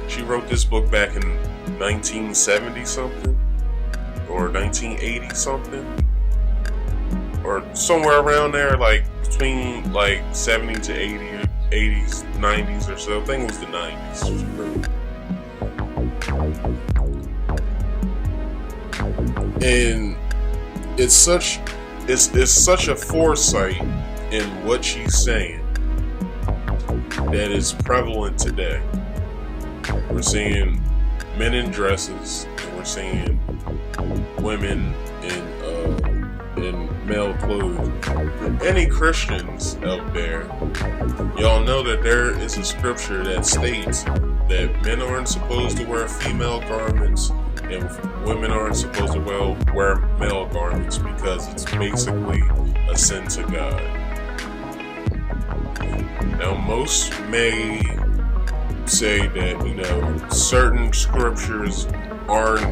She wrote this book back in 1970 something or 1980 something, or somewhere around there, like between like 70 to 80s, 90s or so. I think it was the 90s she wrote. And it's such a foresight in what she's saying that is prevalent today. We're seeing men in dresses, and we're seeing women in male clothes. Any Christians out there, y'all know that there is a scripture that states that men aren't supposed to wear female garments and women aren't supposed to wear male garments because it's basically a sin to God. Now, most may say that, certain scriptures aren't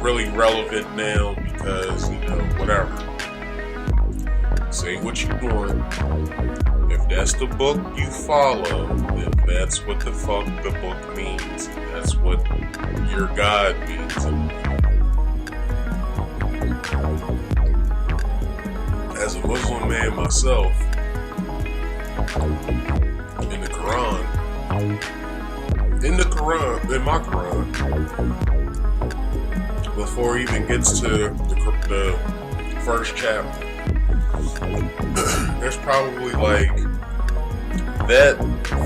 really relevant now because, whatever. Say what you want. If that's the book you follow, then that's what the fuck the book means. That's what your God means. As a Muslim man myself, in my Quran, before it even gets to the first chapter, there's probably like that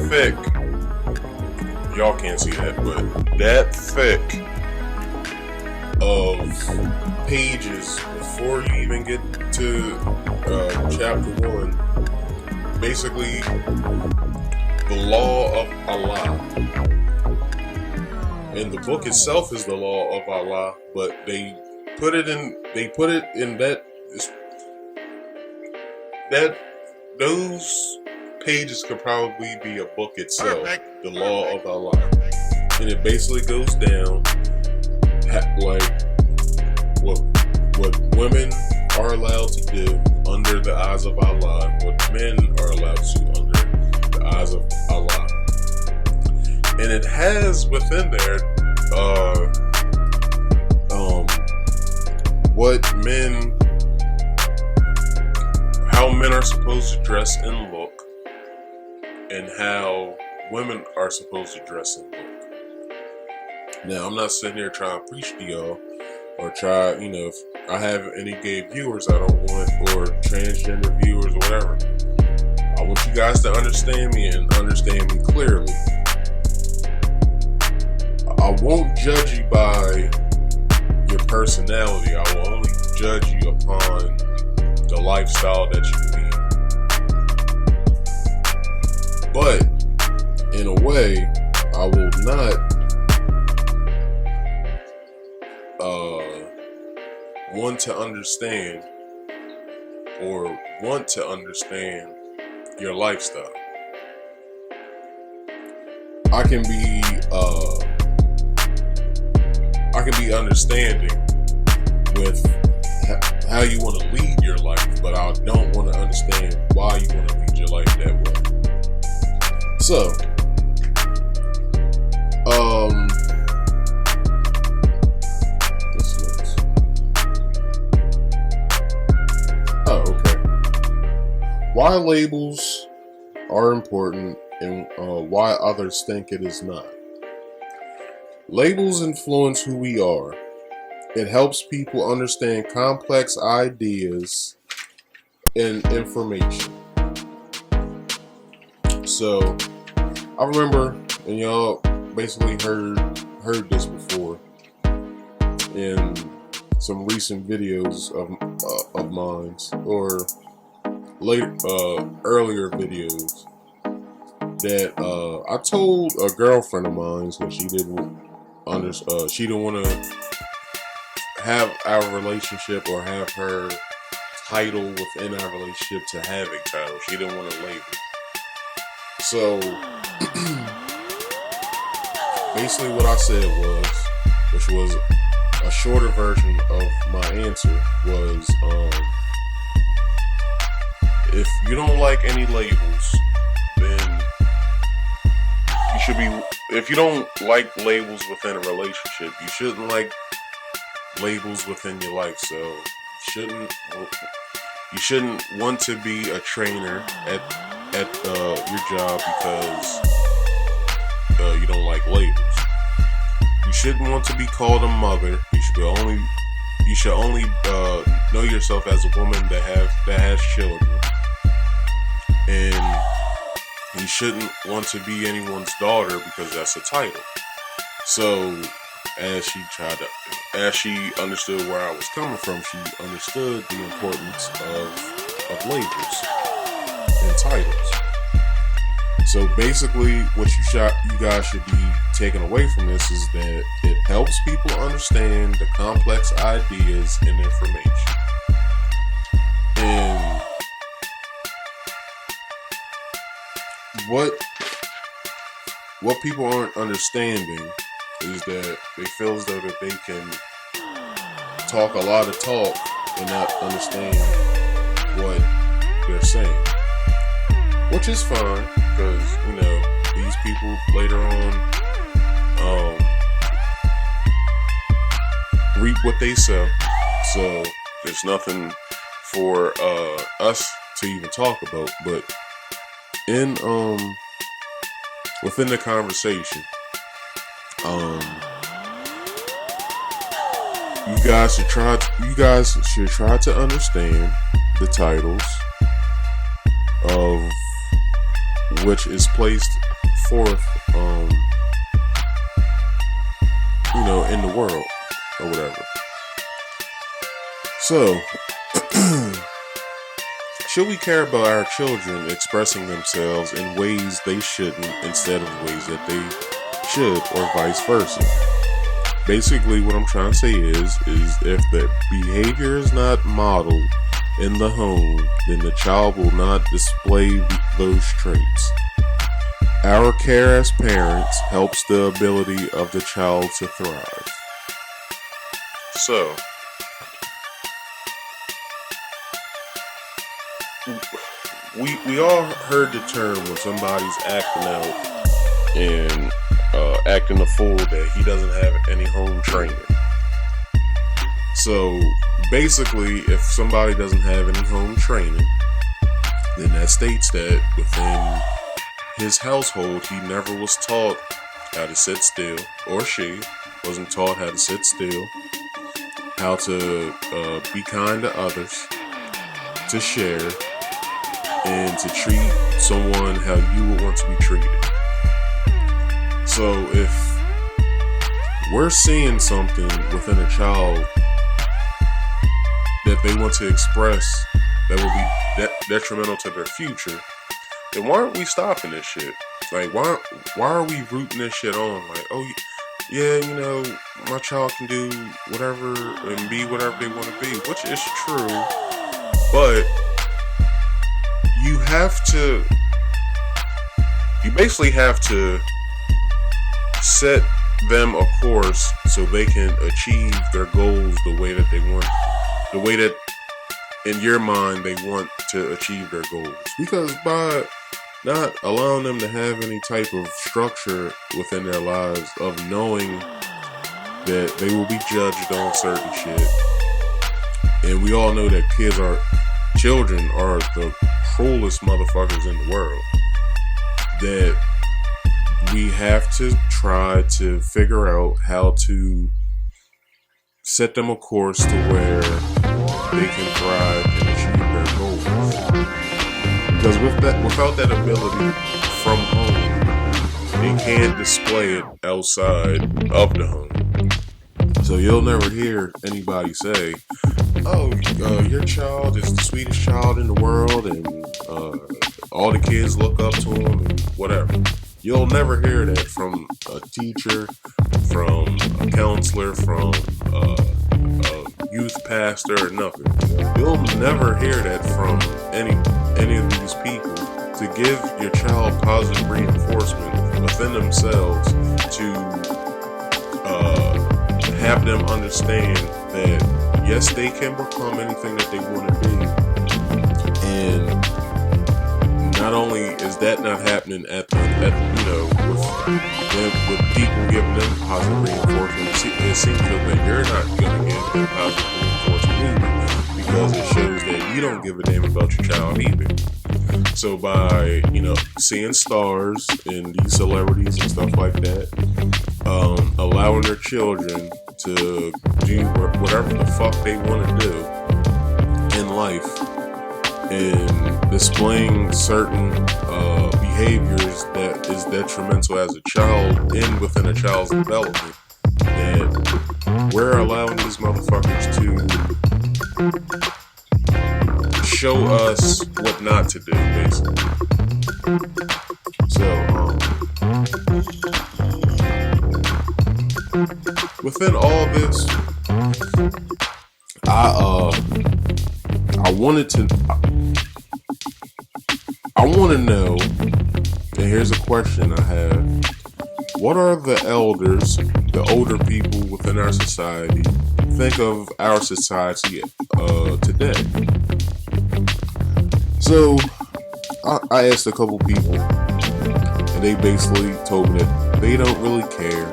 thick y'all can't see that, but that thick of pages before you even get to chapter 1. Basically, the law of Allah. And the book itself is the law of Allah, but they put it in that those pages could probably be a book itself. The law of Allah. And it basically goes down like what women are allowed to do under the eyes of Allah, what men are allowed to under the eyes of Allah. And it has within there how men are supposed to dress and look, and how women are supposed to dress and look. Now, I'm not sitting here trying to preach to y'all or try, if I have any gay viewers I don't want, or transgender viewers or whatever. I want you guys to understand me and understand me clearly. I won't judge you by your personality. I will only judge you upon the lifestyle that you lead. But in a way, I will not want to understand your lifestyle. I can be understanding with how you want to lead your life, but I don't want to understand why you want to lead your life that way. So, why labels are important and why others think it is not. Labels influence who we are. It helps people understand complex ideas and information. So, I remember, and y'all basically heard this before in some recent videos of mine, or earlier videos, that I told a girlfriend of mine that she didn't want to have our relationship or have her title within our relationship to have a title. She didn't want a label. So basically what I said was, which was a shorter version of my answer, was if you don't like any labels, then you should be. If you don't like labels within a relationship, you shouldn't like labels within your life. So you shouldn't want to be a trainer at your job because you don't like labels. You shouldn't want to be called a mother. You should only know yourself as a woman that has children. And you shouldn't want to be anyone's daughter because that's a title. So, as she understood where I was coming from, she understood the importance of labels and titles. So basically, what you guys should be taking away from this is that it helps people understand the complex ideas and information. And what people aren't understanding is that they feel as though that they can talk a lot of talk and not understand what they're saying, which is fine, because these people later on reap what they sow. So there's nothing for us to even talk about. But in within the conversation, you guys should try to understand the titles of which is placed forth in the world or whatever. So, should we care about our children expressing themselves in ways they shouldn't instead of ways that they should, or vice versa? Basically, what I'm trying to say is if the behavior is not modeled in the home, then the child will not display those traits. Our care as parents helps the ability of the child to thrive. So, we all heard the term when somebody's acting out and acting a fool that he doesn't have any home training. So basically, if somebody doesn't have any home training, then that states that within his household he never was taught how to sit still, or she wasn't taught how to sit still, how to be kind to others, to share, and to treat someone how you would want to be treated. So if we're seeing something within a child that they want to express that will be detrimental to their future, then why aren't we stopping this shit? Like, why are we rooting this shit on? Like, oh yeah, my child can do whatever and be whatever they want to be, which is true, but you basically have to set them a course so they can achieve their goals the way that they want, the way that in your mind they want to achieve their goals. Because by not allowing them to have any type of structure within their lives of knowing that they will be judged on certain shit, and we all know that children are the cruelest motherfuckers in the world, that we have to try to figure out how to set them a course to where they can thrive and achieve their goals. Because without that ability from home, they can't display it outside of the home. So you'll never hear anybody say, oh, your child is the sweetest child in the world, and all the kids look up to him, and whatever. You'll never hear that from a teacher, from a counselor, from a youth pastor, or nothing. You'll never hear that from any of these people to give your child positive reinforcement within themselves, to have them understand that yes, they can become anything that they want to be. And not only is that not happening with people giving them positive reinforcement, it seems that you're not going to give them positive reinforcement either, because it shows that you don't give a damn about your child either. So by, seeing stars and these celebrities and stuff like that, allowing their children to do whatever the fuck they want to do in life, and displaying certain behaviors that is detrimental as a child and within a child's development, that we're allowing these motherfuckers to show us what not to do, basically. So, within all this, I want to know, and here's a question I have: what are the elders, the older people within our society, think of our society today? So, I asked a couple people, and they basically told me that they don't really care,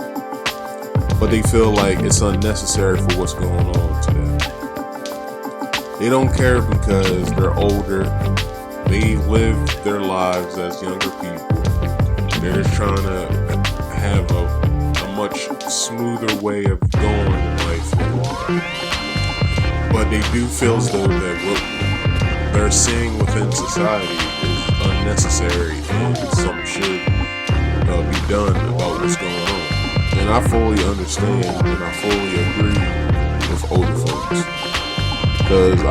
but they feel like it's unnecessary for what's going on today. They don't care because they're older. They live their lives as younger people. They're just trying to have a much smoother way of going in life. But they do feel as though that what they're seeing within society is unnecessary, and something should be done about what's going on. And and I fully understand and I fully agree with older folks, because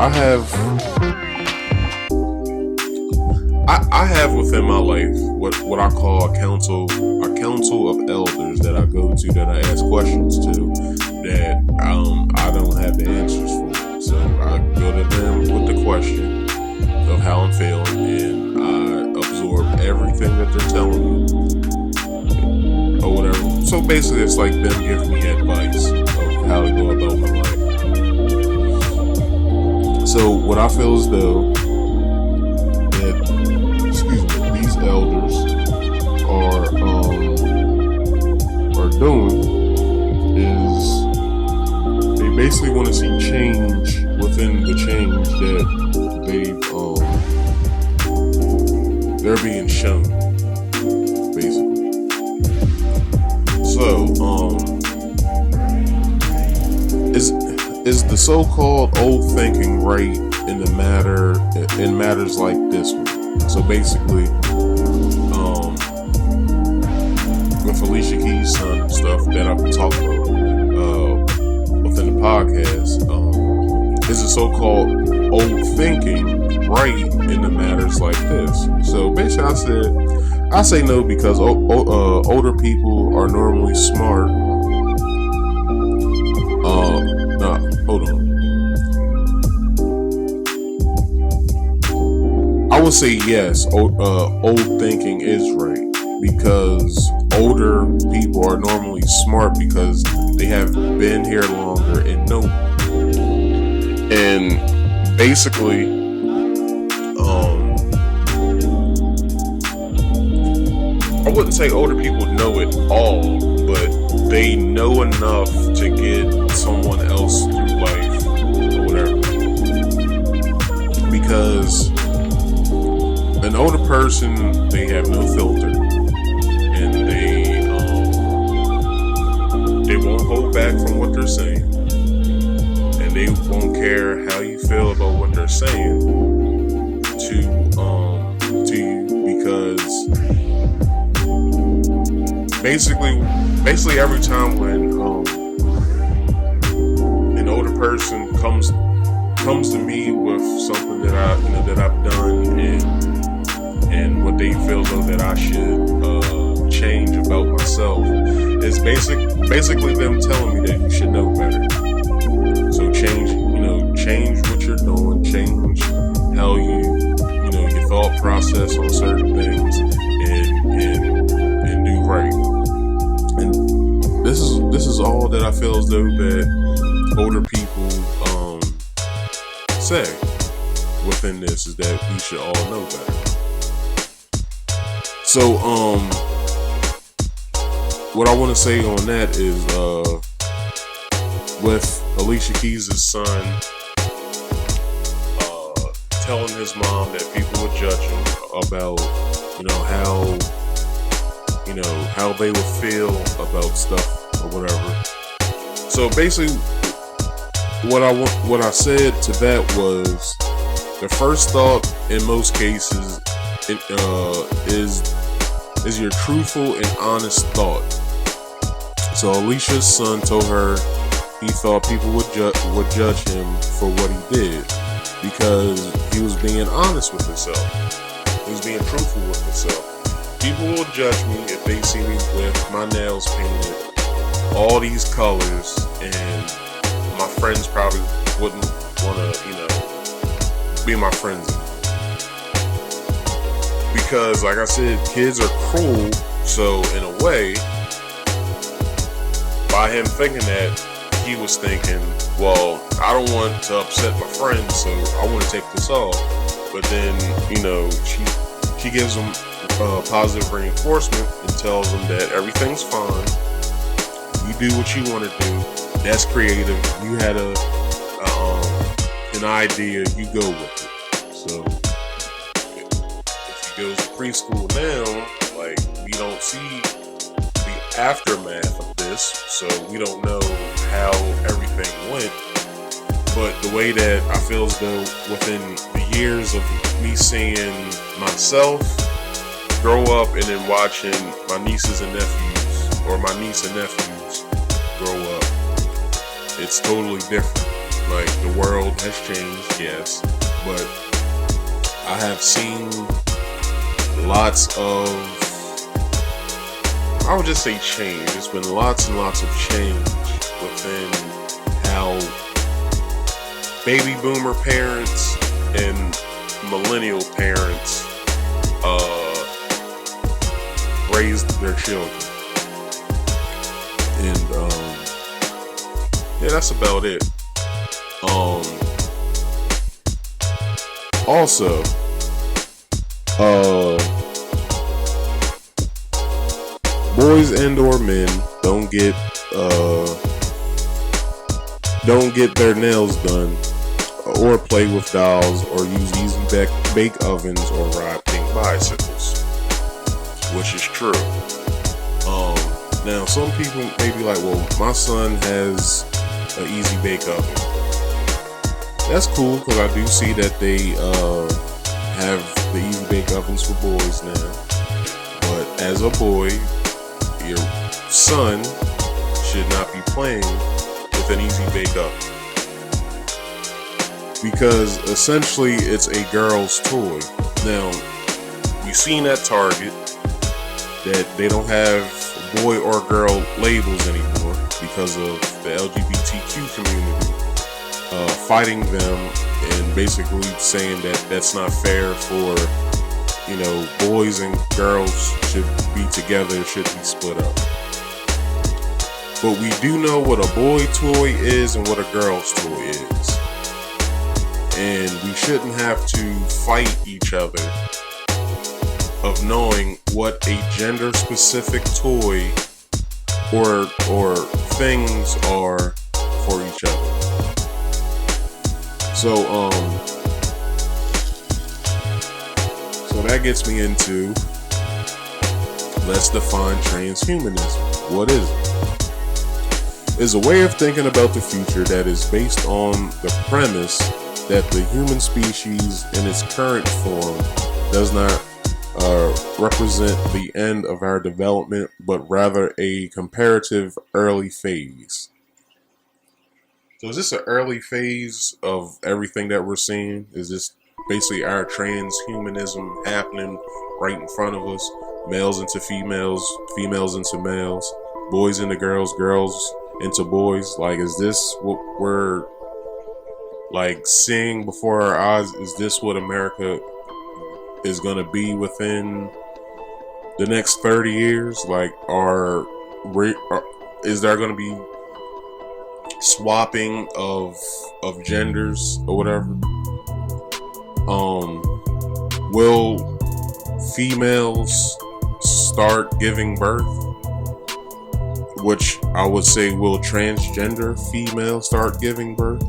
I have within my life what I call a council of elders that I go to, that I ask questions to, that I don't have the answers for. So I go to them with the question of how I'm feeling, and I absorb everything that they're telling me or whatever. So basically, it's like them giving me advice of how to go about my life. So what I feel as though these elders are doing is they basically want to see change within the change that they're being shown, basically. So is the so-called old thinking right in matters like this one? So basically, with Alicia Keys' son and stuff that I've been talking about within the podcast, is the so-called old thinking right in the matters like this? So basically, I say no, because older people are normally smart. Hold on. I would say yes. Old thinking is right, because older people are normally smart because they have been here longer and know. And basically, I wouldn't say older people know it all, but they know enough to get someone else through life or whatever. Because an older person, they have no filter, and they won't hold back from what they're saying, and they won't care how you feel about what they're saying to you, because basically every time when an older person comes to me with something that I've done, and what they feel though that I should change about myself, is basically them telling me that you should know better. So change what you're doing, change how your thought process on certain things, and do right. And this is all that I feel as though that older people say within this, is that we should all know better. So what I want to say on that is, with Alicia Keys' son telling his mom that people would judge him about how they would feel about stuff or whatever. So basically, what I said to that was, the first thought in most cases is your truthful and honest thought. So Alicia's son told her he thought people would judge him for what he did, because he was being honest with himself. He was being truthful with himself. People will judge me if they see me with my nails painted, all these colors, and my friends probably wouldn't want to, be my friends anymore. Because, like I said, kids are cruel. So in a way, by him thinking that, he was thinking, well, I don't want to upset my friends, so I want to take this off. But then, she gives him positive reinforcement and tells him that everything's fine. You do what you want to do. That's creative. You had an idea. You go with it. So if he goes to preschool now, like, we don't see the aftermath of this, so we don't know how everything went. But the way that I feel as though within the years of me seeing myself grow up and then watching my nieces and nephews, or my niece and nephews grow up, it's totally different. Like, the world has changed, yes, but I have seen lots of, I would just say change. There's been lots and lots of change within how baby boomer parents and millennial parents raised their children. And yeah, that's about it. Also, boys and or men don't get their nails done or play with dolls or use easy bake ovens or ride pink bicycles, which is true. Now some people may be like, well, my son has an easy bake oven. That's cool, because I do see that they have the easy bake ovens for boys now. But as a boy, your son should not be playing with an easy bake oven, because essentially it's a girl's toy. Now, you've seen at Target that they don't have boy or girl labels anymore because of the LGBTQ community fighting them and basically saying that that's not fair for, you know, boys and girls should be together, shouldn't be split up. But we do know what a boy toy is and what a girl's toy is. And we shouldn't have to fight each other of knowing what a gender specific toy or things are for each other. So that gets me into, let's define transhumanism. What is it? It's a way of thinking about the future that is based on the premise that the human species in its current form does not represent the end of our development, but rather a comparative early phase. So is this an early phase of everything that we're seeing? Is this basically our transhumanism happening right in front of us? Males into females, females into males, boys into girls, girls into boys. Like, is this what we're like seeing before our eyes? Is this what America is going to be within the next 30 years? Like, is there going to be swapping of genders or whatever? Will females start giving birth? Which I would say, will transgender females start giving birth?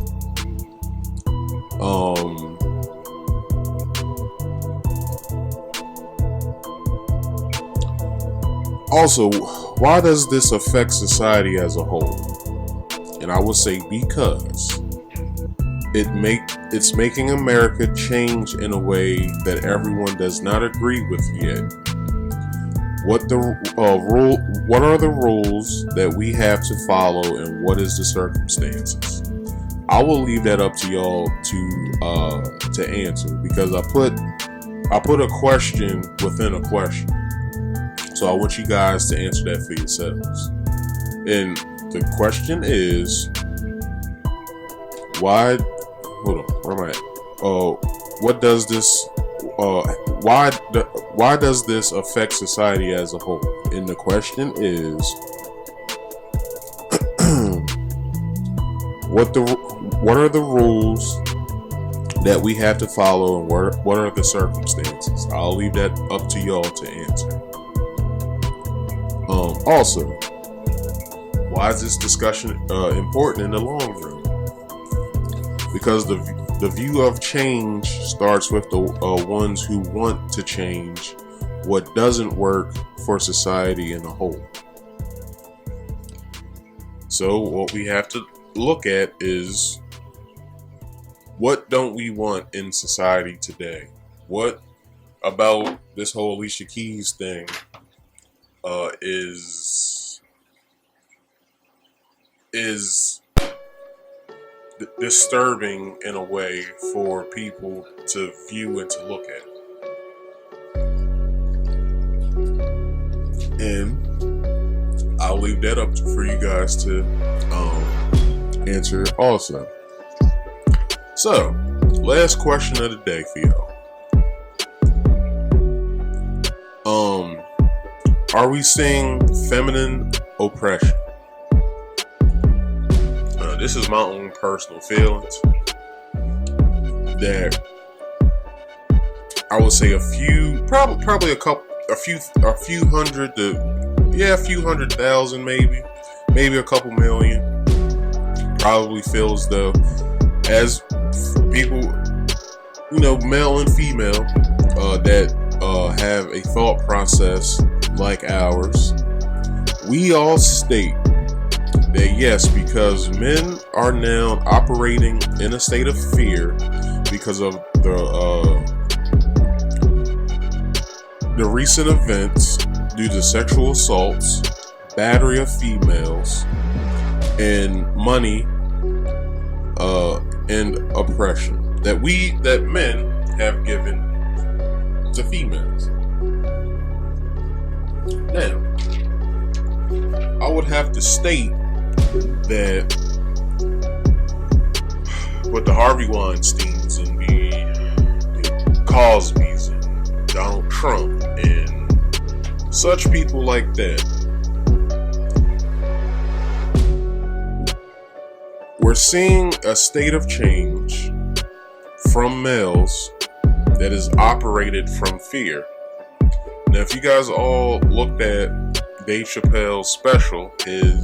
Also, why does this affect society as a whole? And I would say because it's making America change in a way that everyone does not agree with yet. What are the rules that we have to follow, and what is the circumstances? I will leave that up to y'all to answer, because I put a question within a question. So I want you guys to answer that for yourselves. And the question is, why? Hold on, where am I at? What does this? Why does this affect society as a whole? And the question is, what are the rules that we have to follow, and what are the circumstances? I'll leave that up to y'all to answer. Also, why is this discussion important in the long run? Because the view of change starts with the ones who want to change what doesn't work for society in a whole. So what we have to look at is, what don't we want in society today? What about this whole Alicia Keys thing is is disturbing in a way for people to view and to look at. And I'll leave that up for you guys to answer also. So, last question of the day for y'all. Are we seeing feminine oppression? This is my own personal feelings. That I would say a few hundred a few 100,000 maybe a couple million. Probably feels though, as people, male and female, that have a thought process like ours, we all state that yes, because men are now operating in a state of fear because of the recent events due to sexual assaults, battery of females, and money, and oppression that men have given to females. Now, I would have to state that with the Harvey Weinsteins and the Cosbys and Donald Trump and such people like that, we're seeing a state of change from males that is operated from fear. Now, if you guys all looked at Dave Chappelle's special, it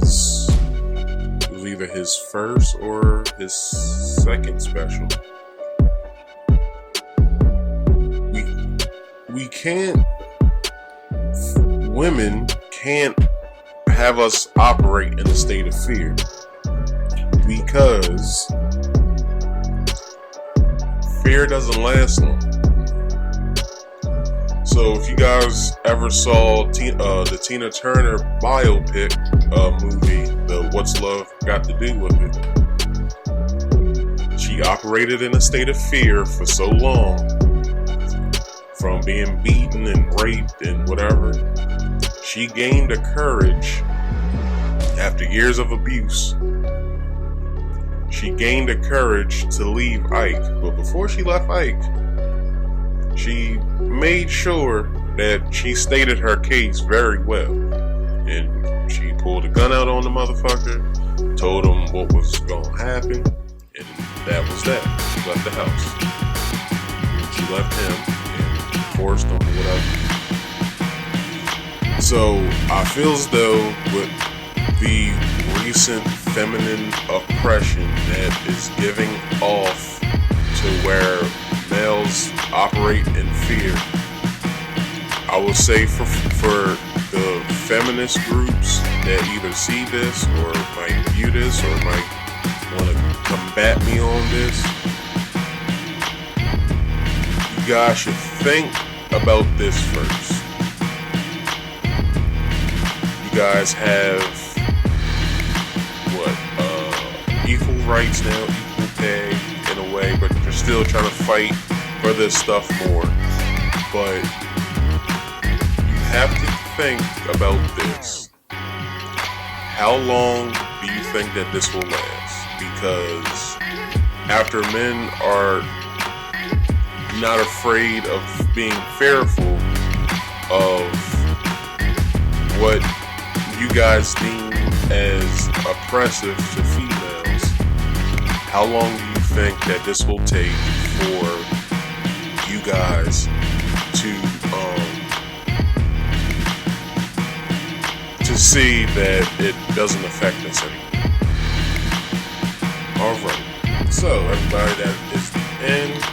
was either his first or his second special. Women can't have us operate in a state of fear, because fear doesn't last long. So if you guys ever saw the Tina Turner biopic movie, the What's Love Got to Do with It, she operated in a state of fear for so long, from being beaten and raped and whatever. She gained the courage after years of abuse. She gained the courage to leave Ike, but before she left Ike, she made sure that she stated her case very well. And she pulled a gun out on the motherfucker, told him what was going to happen, and that was that. She left the house. She left him and forced him or whatever. So I feel as though with the recent feminine oppression that is giving off to where males operate in fear, I will say for the feminist groups that either see this or might view this or might want to combat me on this, you guys should think about this first. You guys have equal rights now, equal pay in a way, but you're still trying to fight for this stuff more. But you have to think about this. How long do you think that this will last? Because after men are not afraid of being fearful of what you guys deem as oppressive to females, how long do you think that this will take for you guys to see that it doesn't affect us anymore? Alright, so everybody, that is the end.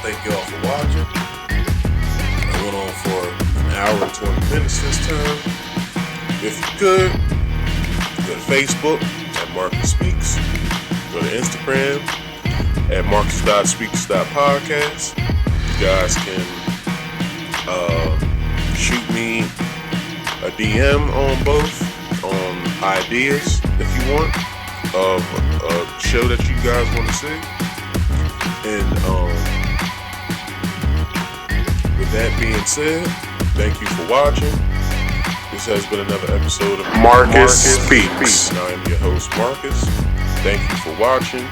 Thank you all for watching. I went on for an hour and 20 minutes this time. If you could, go to Facebook at Marcus Speaks. Go to Instagram at marcus.speaks.podcast. You guys can shoot me a DM on both, on ideas if you want, of a show that you guys want to see. And with that being said, thank you for watching. This has been another episode of Marcus Speaks. And I am your host, Marcus. Thank you for watching.